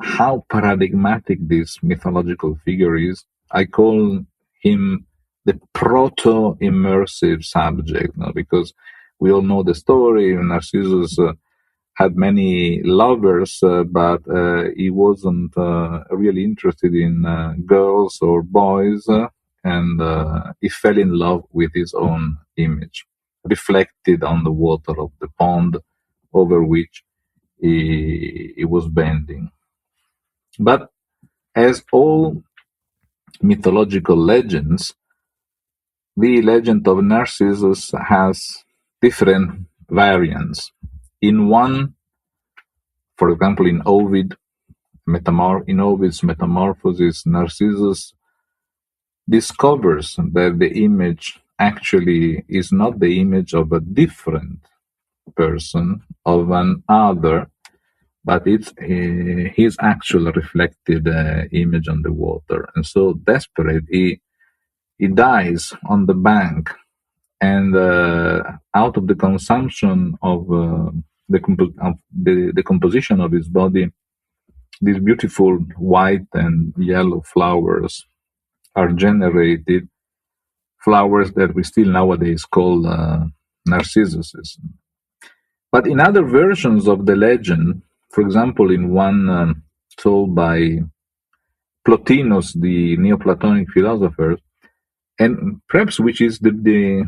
how paradigmatic this mythological figure is. I call him the proto-immersive subject, because we all know the story. Narcissus had many lovers, but he wasn't really interested in girls or boys, and he fell in love with his own image, reflected on the water of the pond over which he was bending. But as all mythological legends, the legend of Narcissus has different variants. In one, for example, in Ovid's Metamorphosis, Narcissus discovers that the image actually is not the image of a different person, of an other, but it's his actual reflected image on the water. And so desperate, he dies on the bank, and out of the consumption of the composition of his body, these beautiful white and yellow flowers are generated, flowers that we still nowadays call narcissuses. But in other versions of the legend, for example, in one told by Plotinus, the Neoplatonic philosopher, and perhaps which is the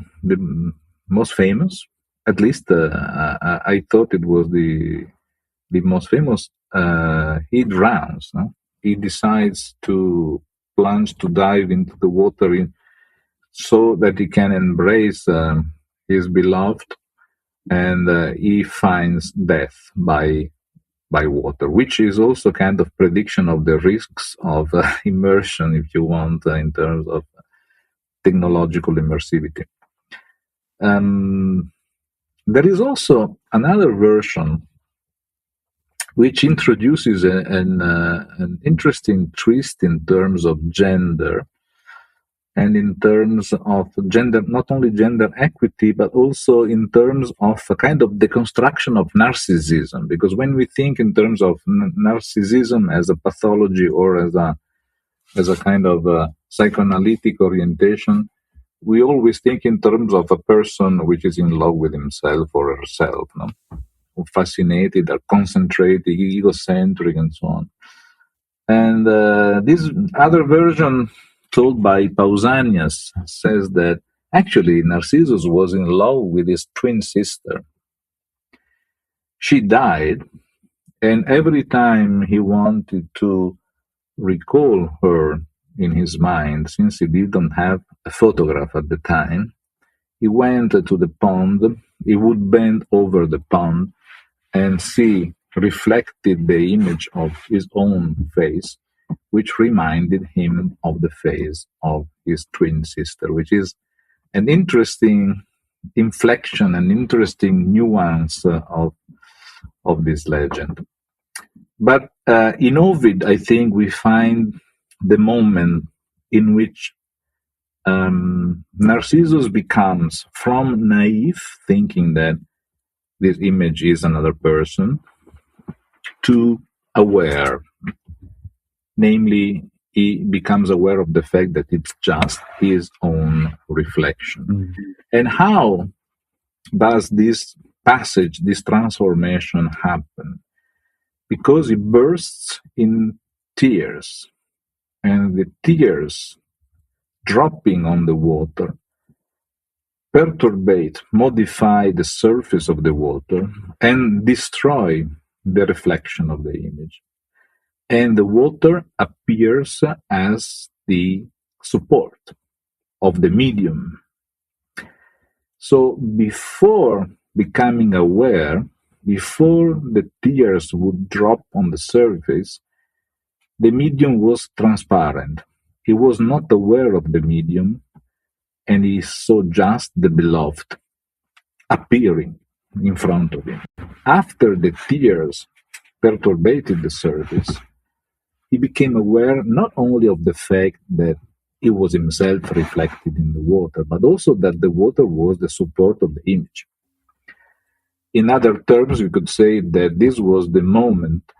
most famous, at least I thought it was the most famous. He drowns. No? He decides to plunge, to dive into the water so that he can embrace his beloved, and he finds death by water, which is also kind of prediction of the risks of immersion, if you want, in terms of technological immersivity. There is also another version which introduces an interesting twist in terms of gender, and in terms of gender, not only gender equity, but also in terms of a kind of deconstruction of narcissism. Because when we think in terms of narcissism as a pathology or as a kind of psychoanalytic orientation, we always think in terms of a person which is in love with himself or herself, no? Fascinated or concentrated, egocentric, and so on. And this other version, told by Pausanias, says that actually Narcissus was in love with his twin sister. She died, and every time he wanted to recall her, in his mind, since he didn't have a photograph at the time. He went to the pond, he would bend over the pond and see reflected the image of his own face, which reminded him of the face of his twin sister, which is an interesting inflection, an interesting nuance of this legend. But in Ovid, I think we find the moment in which Narcissus becomes from naive, thinking that this image is another person, to aware. Namely, he becomes aware of the fact that it's just his own reflection. Mm-hmm. And how does this passage, this transformation happen? Because he bursts in tears, and the tears dropping on the water perturbate, modify the surface of the water, and destroy the reflection of the image. And the water appears as the support of the medium. So before becoming aware, before the tears would drop on the surface, the medium was transparent. He was not aware of the medium, and he saw just the beloved appearing in front of him. After the tears perturbated the surface, he became aware not only of the fact that he was himself reflected in the water, but also that the water was the support of the image. In other terms, we could say that this was the moment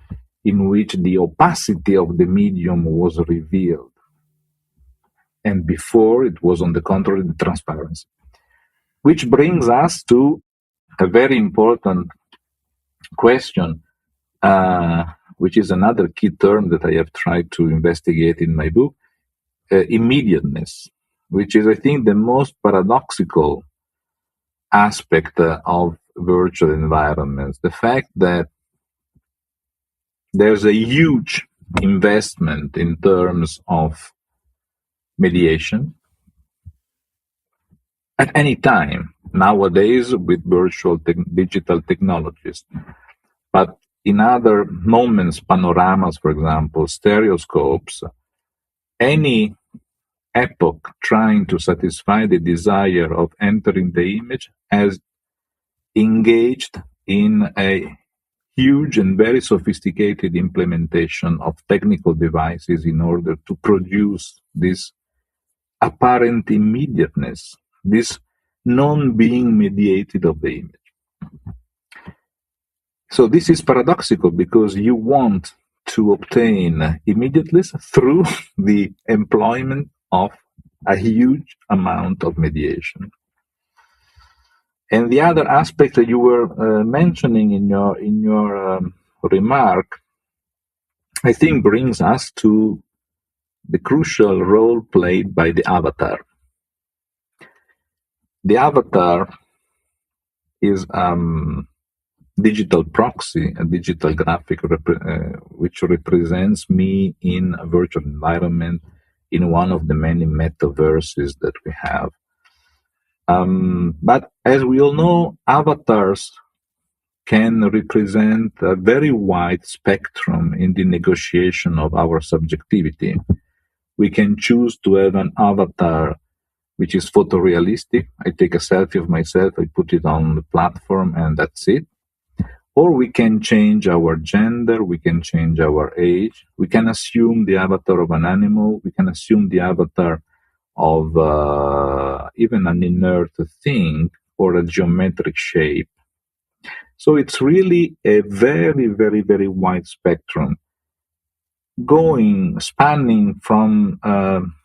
in which the opacity of the medium was revealed. And before, it was, on the contrary, the transparency. Which brings us to a very important question, which is another key term that I have tried to investigate in my book, immediateness, which is, I think, the most paradoxical aspect of virtual environments. The fact that there's a huge investment in terms of mediation at any time nowadays with virtual digital technologies. But in other moments, panoramas, for example, stereoscopes, any epoch trying to satisfy the desire of entering the image has engaged in a huge and very sophisticated implementation of technical devices in order to produce this apparent immediateness, this non-being mediated of the image. So this is paradoxical because you want to obtain immediateness through the employment of a huge amount of mediation. And the other aspect that you were mentioning in your remark, I think, brings us to the crucial role played by the avatar. The avatar is digital proxy, a digital graphic which represents me in a virtual environment in one of the many metaverses that we have. But as we all know, avatars can represent a very wide spectrum in the negotiation of our subjectivity. We can choose to have an avatar which is photorealistic. I take a selfie of myself, I put it on the platform, and that's it. Or we can change our gender, we can change our age, we can assume the avatar of an animal, we can assume the avatar of even an inert thing or a geometric shape. So it's really a very, very, very wide spectrum, spanning from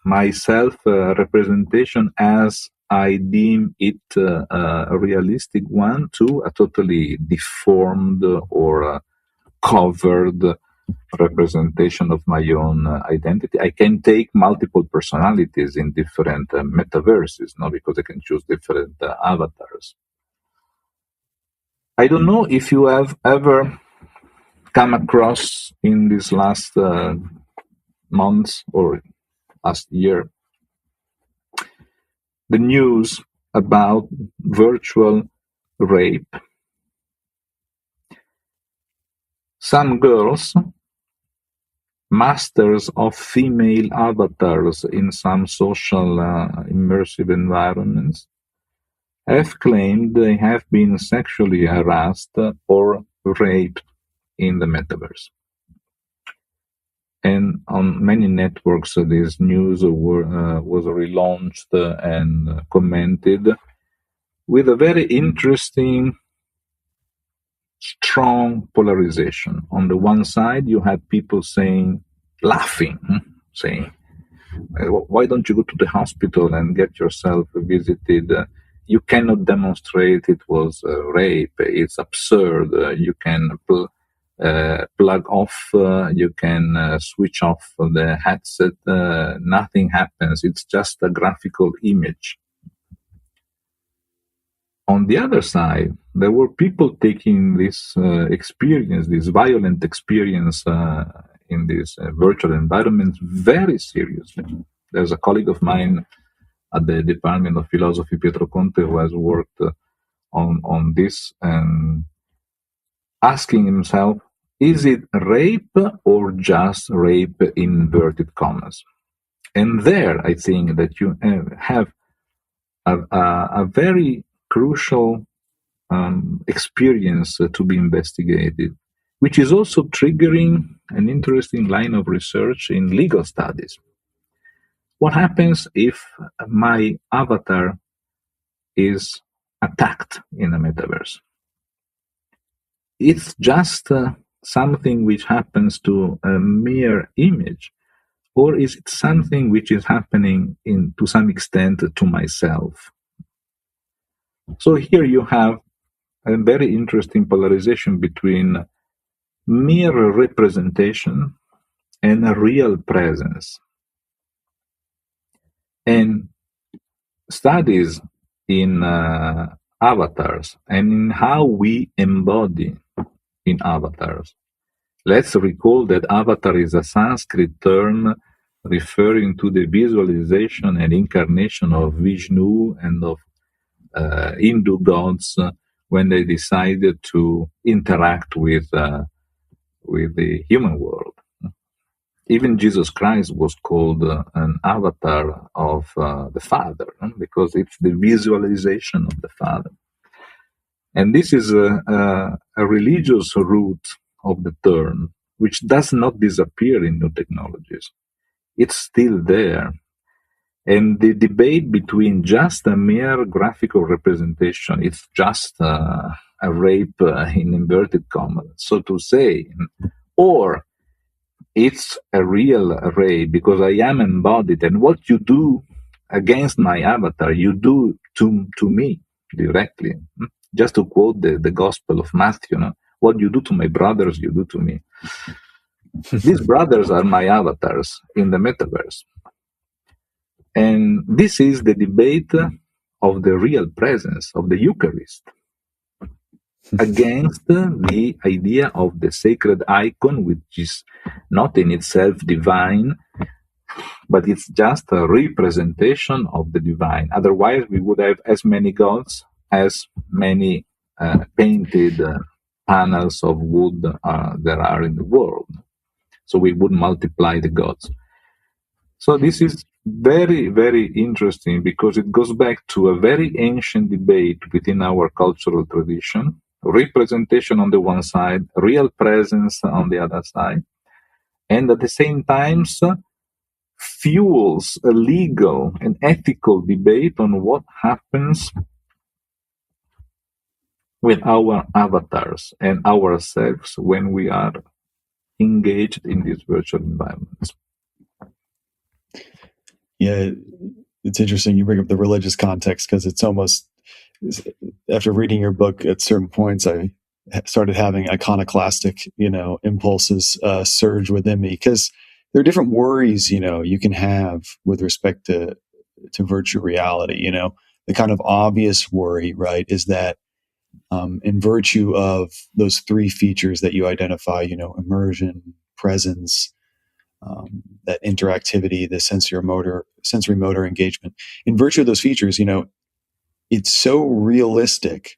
my self-representation as I deem it a realistic one to a totally deformed or covered representation of my own identity. I can take multiple personalities in different metaverses, because I can choose different avatars. I don't know if you have ever come across in these last months or last year, the news about virtual rape. Some girls, masters of female avatars in some social immersive environments, have claimed they have been sexually harassed or raped in the metaverse. And on many networks, this news was relaunched and commented with a very interesting, strong polarization. On the one side, you had people laughing, saying, why don't you go to the hospital and get yourself visited? You cannot demonstrate it was rape. It's absurd. You can plug off, you can switch off the headset. Nothing happens. It's just a graphical image. On the other side, there were people taking this experience, this violent experience in this virtual environment very seriously. There's a colleague of mine at the Department of Philosophy, Pietro Conte, who has worked on this and asking himself, is it rape or just rape in inverted commas? And there, I think that you have a very crucial experience to be investigated, which is also triggering an interesting line of research in legal studies. What happens if my avatar is attacked in a metaverse? It's just something which happens to a mere image, or is it something which is happening to some extent to myself? So here you have a very interesting polarization between mere representation and a real presence. And studies in avatars and in how we embody in avatars. Let's recall that avatar is a Sanskrit term referring to the visualization and incarnation of Vishnu and of Hindu gods when they decided to interact with the human world. Even Jesus Christ was called an avatar of the Father, because it's the visualization of the Father. And this is a religious root of the term, which does not disappear in new technologies. It's still there. And the debate between just a mere graphical representation, it's just a rape in inverted commas, so to say, or it's a real rape because I am embodied, and what you do against my avatar, you do to me directly. Just to quote the Gospel of Matthew, what you do to my brothers, you do to me. These brothers are my avatars in the metaverse. And this is the debate of the real presence of the Eucharist against the idea of the sacred icon, which is not in itself divine, but it's just a representation of the divine. Otherwise, we would have as many gods as many painted panels of wood there are in the world. So we would multiply the gods. So this is very, very interesting because it goes back to a very ancient debate within our cultural tradition. Representation on the one side, real presence on the other side, and at the same time fuels a legal and ethical debate on what happens with our avatars and ourselves when we are engaged in these virtual environments. Yeah, it's interesting you bring up the religious context because it's almost, after reading your book at certain points, I started having iconoclastic, impulses surge within me because there are different worries, you can have with respect to virtual reality. The kind of obvious worry, right, is that in virtue of those three features that you identify, immersion, presence, that interactivity, the sensory motor engagement. In virtue of those features, it's so realistic.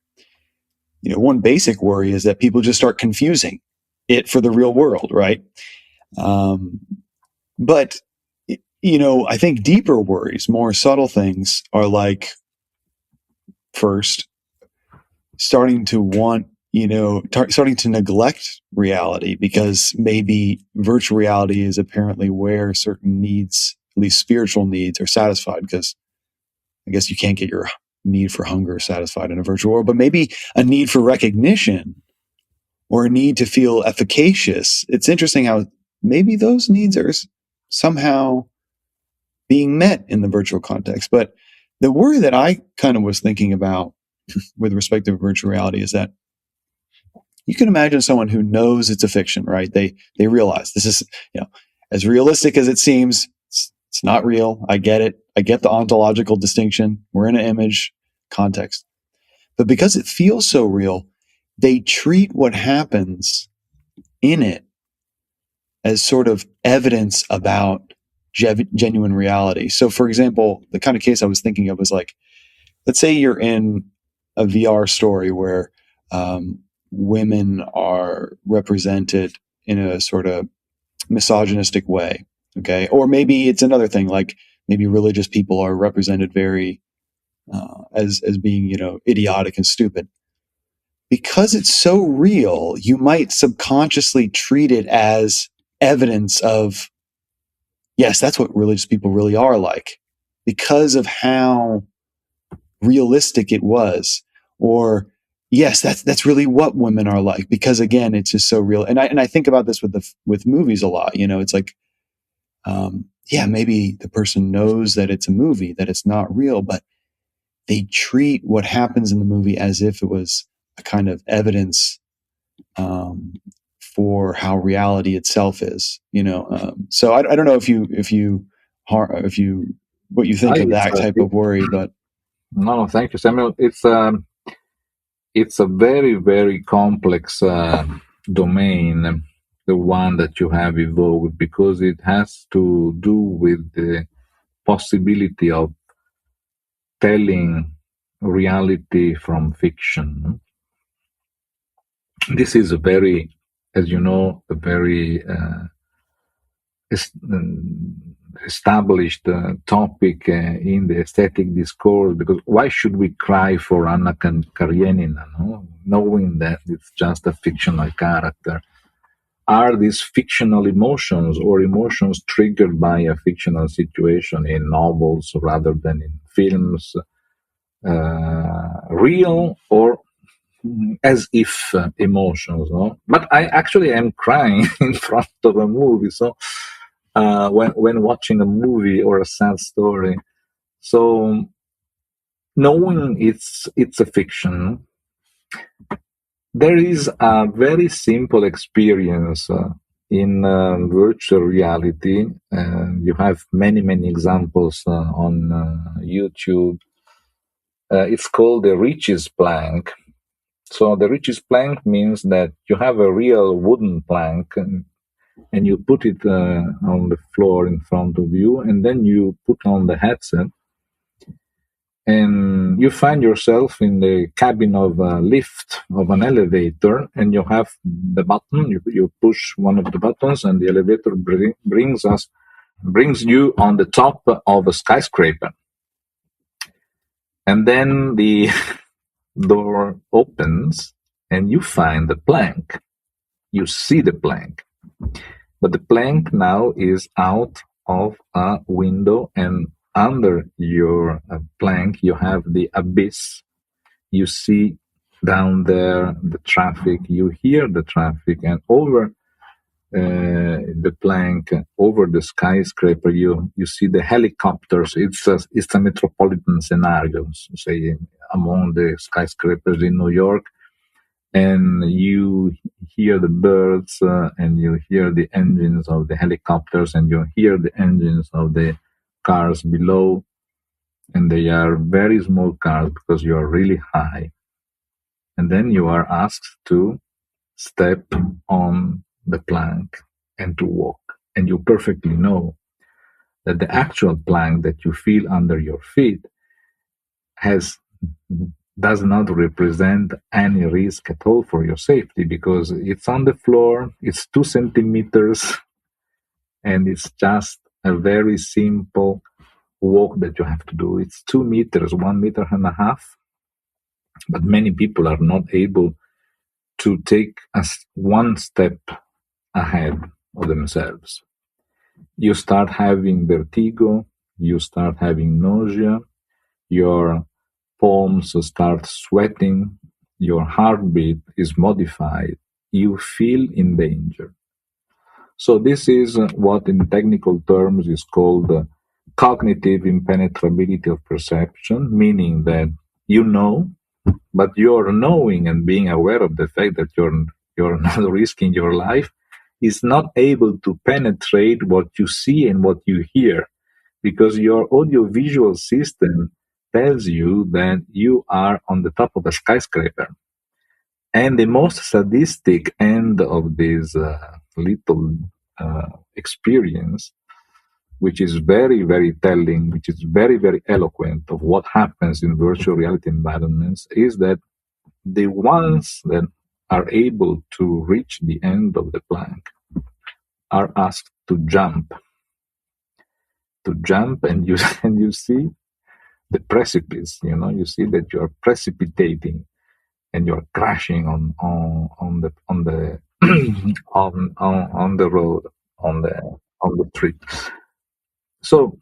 One basic worry is that people just start confusing it for the real world, right? But I think deeper worries, more subtle things, are like, first, starting to starting to neglect reality because maybe virtual reality is apparently where certain needs, at least spiritual needs, are satisfied. Because I guess you can't get your need for hunger satisfied in a virtual world, but maybe a need for recognition or a need to feel efficacious. It's interesting how maybe those needs are somehow being met in the virtual context. But the worry that I kind of was thinking about with respect to virtual reality is that you can imagine someone who knows it's a fiction, right? They realize this is, as realistic as it seems, it's not real. I get it. I get the ontological distinction. We're in an image context. But because it feels so real, they treat what happens in it as sort of evidence about genuine reality. So, for example, the kind of case I was thinking of was like, let's say you're in a VR story where women are represented in a sort of misogynistic way. Okay. Or maybe it's another thing, like maybe religious people are represented very as being, idiotic and stupid. Because it's so real, you might subconsciously treat it as evidence of, yes, that's what religious people really are like, because of how realistic it was. Or, yes, that's really what women are like, because again, it's just so real. And I think about this with movies a lot. It's like, maybe the person knows that it's a movie, that it's not real, but they treat what happens in the movie as if it was a kind of evidence for how reality itself is. So I don't know if you what you think of that type of worry, but no, thank you, Samuel. It's a very, very complex domain, the one that you have evoked, because it has to do with the possibility of telling reality from fiction. This is a very, as you know, a very established topic in the aesthetic discourse, because why should we cry for Anna Karenina, knowing that it's just a fictional character? Are these fictional emotions or emotions triggered by a fictional situation in novels rather than in films real or as if emotions? But I actually am crying in front of a movie, so when watching a movie or a sad story. So knowing it's a fiction, there is a very simple experience in virtual reality. You have many examples on YouTube. It's called the Riches plank. So the Riches plank means that you have a real wooden plank and you put it on the floor in front of you, and then you put on the headset, and you find yourself in the cabin of a lift, of an elevator, and you have the button, you push one of the buttons, and the elevator brings you on the top of a skyscraper. And then the door opens, and you find the plank. You see the plank. But the plank now is out of a window, and under your plank, you have the abyss. You see down there the traffic, you hear the traffic, and over the plank, over the skyscraper, you see the helicopters. It's a metropolitan scenario, say, among the skyscrapers in New York. And you hear the birds and you hear the engines of the helicopters and you hear the engines of the cars below, and they are very small cars because you are really high. And then you are asked to step on the plank and to walk. and you perfectly know that the actual plank that you feel under your feet has does not represent any risk at all for your safety, because it's on the floor, it's 2 centimeters, and it's just a very simple walk that you have to do. It's 2 meters, 1 meter and a half, but many people are not able to take us one step ahead of themselves. You start having vertigo, you start having nausea, your palms start sweating, your heartbeat is modified, you feel in danger. So this is what in technical terms is called cognitive impenetrability of perception, meaning that you know, but your knowing and being aware of the fact that you're not risking your life is not able to penetrate what you see and what you hear, because your audiovisual system tells you that you are on the top of a skyscraper. And the most sadistic end of this little experience, which is very, very telling, which is very, very eloquent of what happens in virtual reality environments, is that the ones that are able to reach the end of the plank are asked to jump, and you and you see the precipice. You see that you are precipitating and you're crashing on the on the road, on the street. So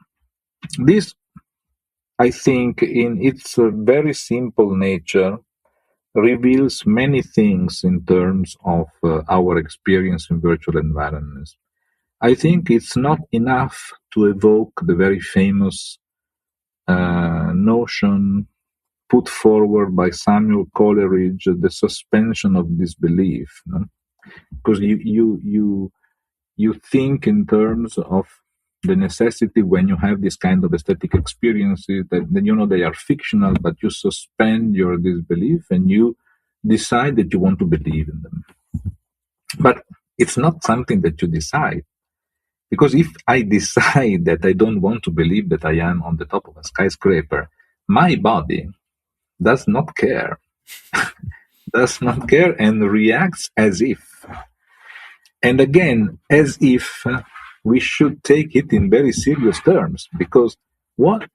this, I think, in its very simple nature, reveals many things in terms of our experience in virtual environments. I think it's not enough to evoke the very famous notion put forward by Samuel Coleridge, the suspension of disbelief, no? Because you think in terms of the necessity when you have this kind of aesthetic experiences that they are fictional, but you suspend your disbelief and you decide that you want to believe in them. But it's not something that you decide, because if I decide that I don't want to believe that I am on the top of a skyscraper, my body does not care, and reacts as if. And again, as if we should take it in very serious terms, because what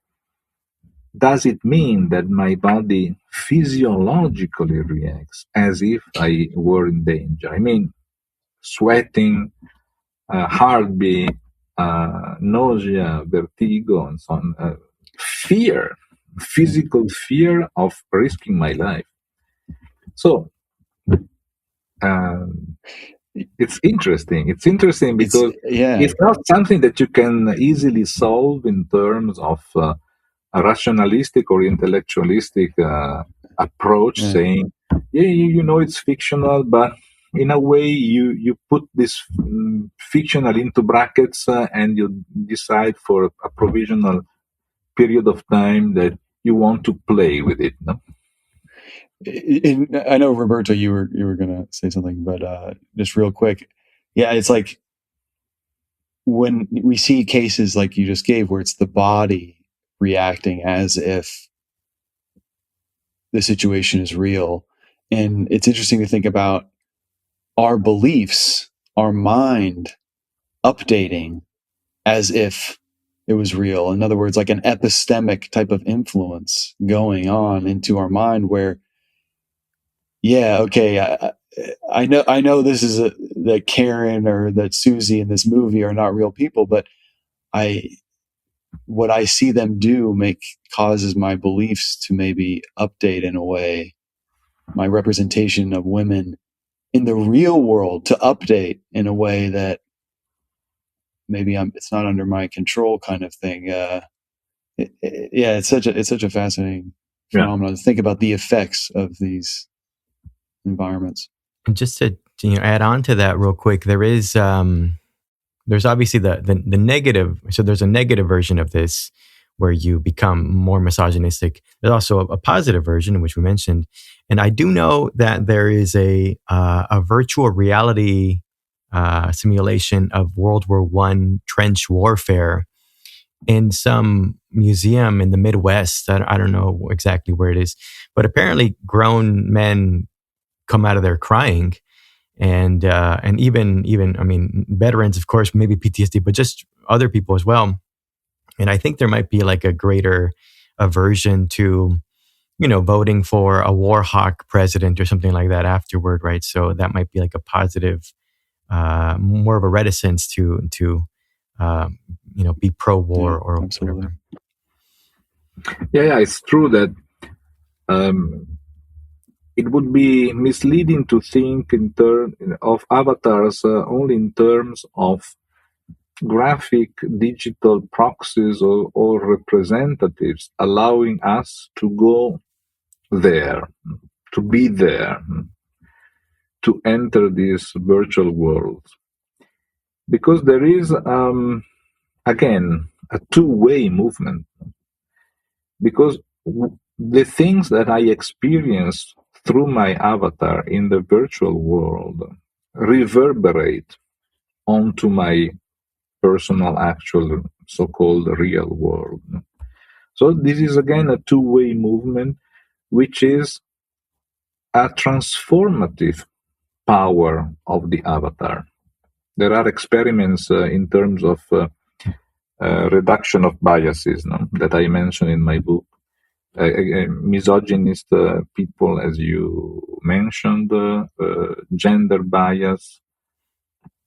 does it mean that my body physiologically reacts as if I were in danger? I mean, sweating, heartbeat, nausea, vertigo, and so on, fear, physical fear of risking my life. So, it's interesting. It's interesting because it's not something that you can easily solve in terms of a rationalistic or intellectualistic approach, saying, it's fictional, but in a way you put this fictional into brackets and you decide for a provisional period of time that you want to play with it. No? I know, Roberto, you were going to say something, but just real quick, it's like when we see cases like you just gave, where it's the body reacting as if the situation is real, and it's interesting to think about our beliefs, our mind updating as if it was real. In other words, like an epistemic type of influence going on into our mind, where I know this is that Karen or that Susie in this movie are not real people, but what I see them do causes my beliefs to maybe update in a way, my representation of women in the real world to update in a way that maybe it's not under my control, kind of thing. It's such a fascinating phenomenon to think about the effects of these environments. And just to add on to that real quick, there's obviously the negative. So there's a negative version of this where you become more misogynistic. There's also a positive version, which we mentioned. And I do know that there is a virtual reality simulation of World War I trench warfare in some museum in the Midwest. I don't know exactly where it is, but apparently grown men come out of there crying, and even I mean veterans, of course, maybe PTSD, but just other people as well. And I think there might be like a greater aversion to voting for a war hawk president or something like that afterward, right? So that might be like a positive, more of a reticence to be pro-war or absolutely. whatever. Yeah, it's true that it would be misleading to think in terms of avatars only in terms of graphic digital proxies or representatives allowing us to go there, to be there, to enter this virtual world. Because there is, again, a two-way movement. Because the things that I experience through my avatar in the virtual world reverberate onto my personal, actual, so-called real world. So this is again a two-way movement, which is a transformative power of the avatar. There are experiments in terms of reduction of biases, no, that I mention in my book. Misogynist people, as you mentioned, gender bias.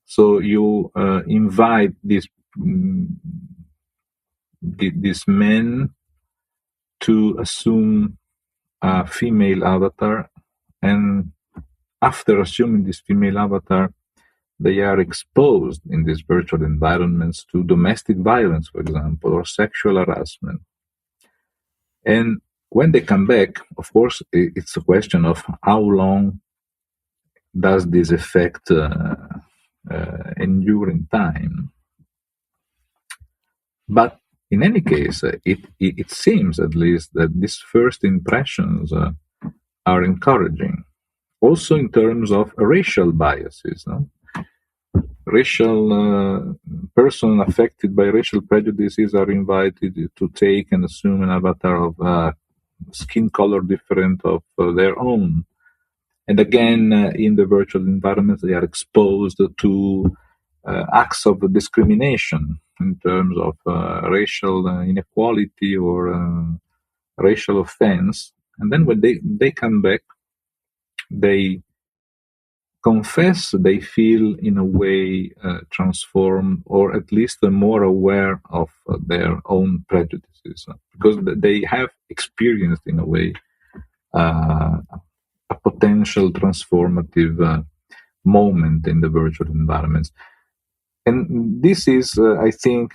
So you invite these men to assume a female avatar, and after assuming this female avatar, they are exposed in these virtual environments to domestic violence, for example, or sexual harassment. And when they come back, of course, it's a question of how long does this effect endure in time. But in any case, it seems at least that these first impressions are encouraging. Also in terms of racial biases, no? Racial person affected by racial prejudices are invited to take and assume an avatar of skin color different of their own. And again, in the virtual environments, they are exposed to acts of discrimination in terms of racial inequality or racial offense. And then when they come back, they confess they feel in a way transformed, or at least more aware of their own prejudices, because they have experienced in a way a potential transformative moment in the virtual environments. And this is, I think,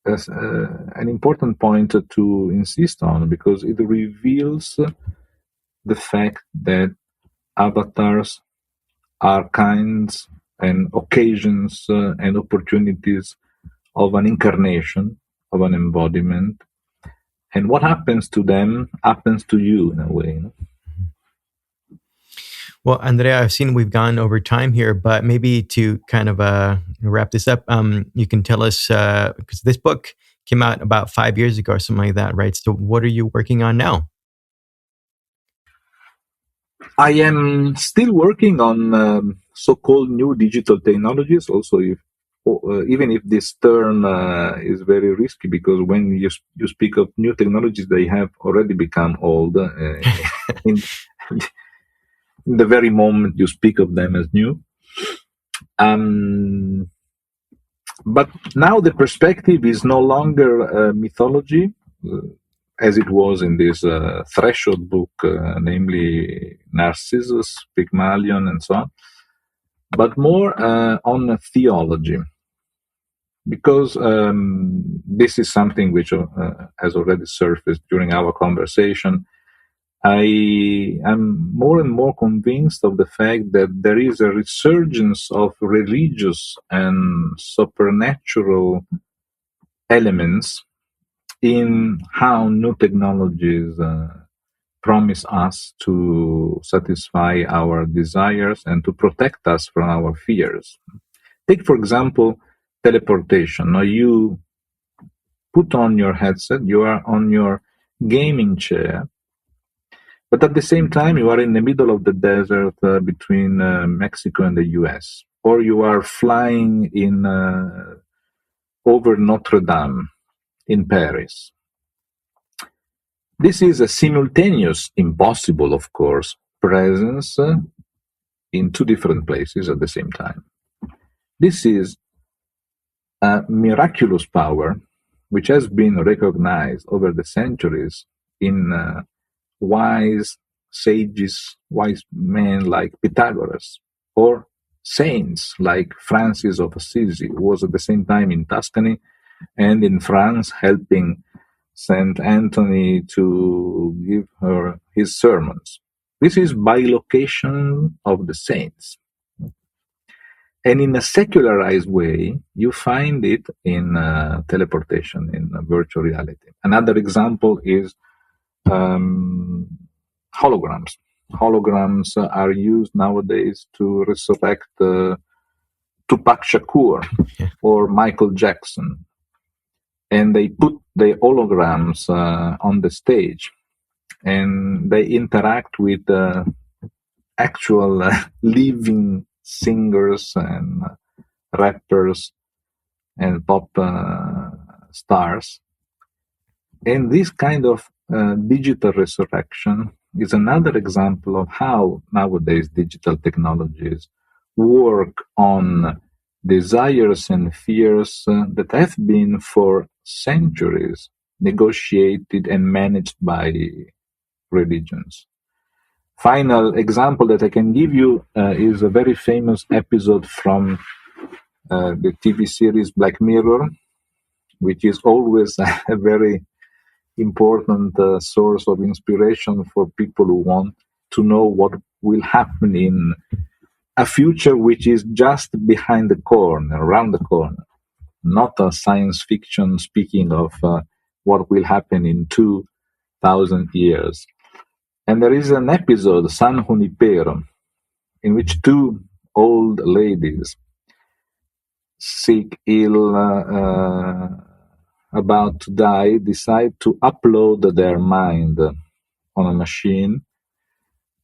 an important point to insist on, because it reveals the fact that avatars are kinds and occasions and opportunities of an incarnation, of an embodiment. And what happens to them happens to you in a way. You know? Well, Andrea, I've seen we've gone over time here, but maybe to kind of wrap this up, you can tell us, because this book came out about 5 years ago or something like that, right? So what are you working on now? I am still working on so-called new digital technologies. Also, even if this term is very risky, because when you speak of new technologies, they have already become old in the very moment you speak of them as new. But now the perspective is no longer mythology, as it was in this threshold book, namely Narcissus, Pygmalion, and so on, but more on theology. Because this is something which has already surfaced during our conversation. I am more and more convinced of the fact that there is a resurgence of religious and supernatural elements in how new technologies promise us to satisfy our desires and to protect us from our fears. Take, for example, teleportation. Now you put on your headset, you are on your gaming chair, but at the same time, you are in the middle of the desert between Mexico and the US, or you are flying in over Notre Dame in Paris. This is a simultaneous, impossible, of course, presence in two different places at the same time. This is a miraculous power which has been recognized over the centuries in wise sages, wise men like Pythagoras, or saints like Francis of Assisi, who was at the same time in Tuscany and in France helping Saint Anthony to give her his sermons. This is bilocation of the saints. And in a secularized way, you find it in teleportation, in virtual reality. Another example is holograms. Holograms are used nowadays to resurrect Tupac Shakur or Michael Jackson. And they put the holograms on the stage and they interact with actual living singers and rappers and pop stars. And this kind of digital resurrection is another example of how nowadays digital technologies work on desires and fears that have been for centuries negotiated and managed by religions. Final example that I can give you is a very famous episode from the TV series Black Mirror, which is always a very important source of inspiration for people who want to know what will happen in a future which is just behind the corner, around the corner, not a science fiction speaking of what will happen in 2,000 years. And there is an episode, San Junipero, in which two old ladies, sick, ill, about to die, decide to upload their mind on a machine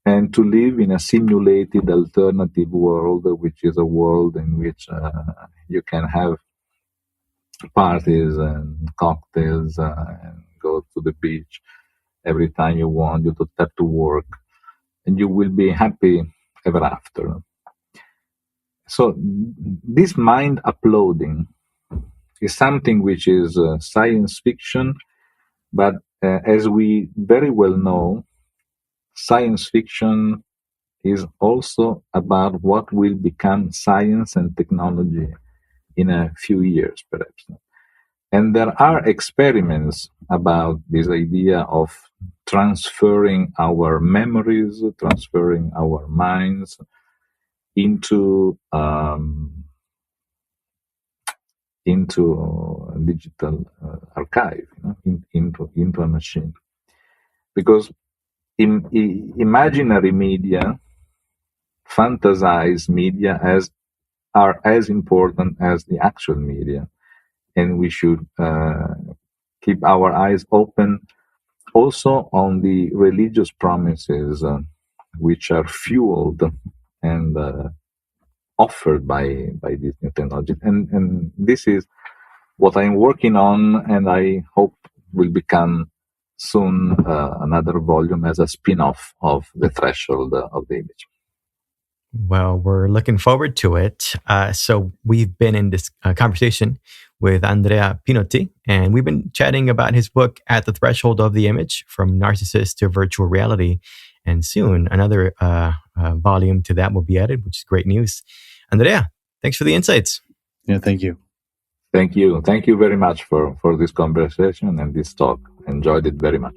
and to live in a simulated alternative world, which is a world in which you can have parties and cocktails and go to the beach every time you want. You don't have to work and you will be happy ever after. So this mind uploading is something which is science fiction, but as we very well know, science fiction is also about what will become science and technology in a few years, perhaps. And there are experiments about this idea of transferring our memories, transferring our minds into a digital archive, into a machine. Because imaginary media, fantasized media are as important as the actual media. And we should keep our eyes open also on the religious promises which are fueled and offered by this new technology. And this is what I'm working on, and I hope will become soon another volume as a spin-off of The Threshold of the Image. Well, we're looking forward to it. So we've been in this conversation with Andrea Pinotti, and we've been chatting about his book, At the Threshold of the Image, From Narcissus to Virtual Reality. And soon another volume to that will be added, which is great news. Andrea, thanks for the insights. Yeah, thank you. Thank you. Thank you very much for this conversation and this talk. Enjoyed it very much.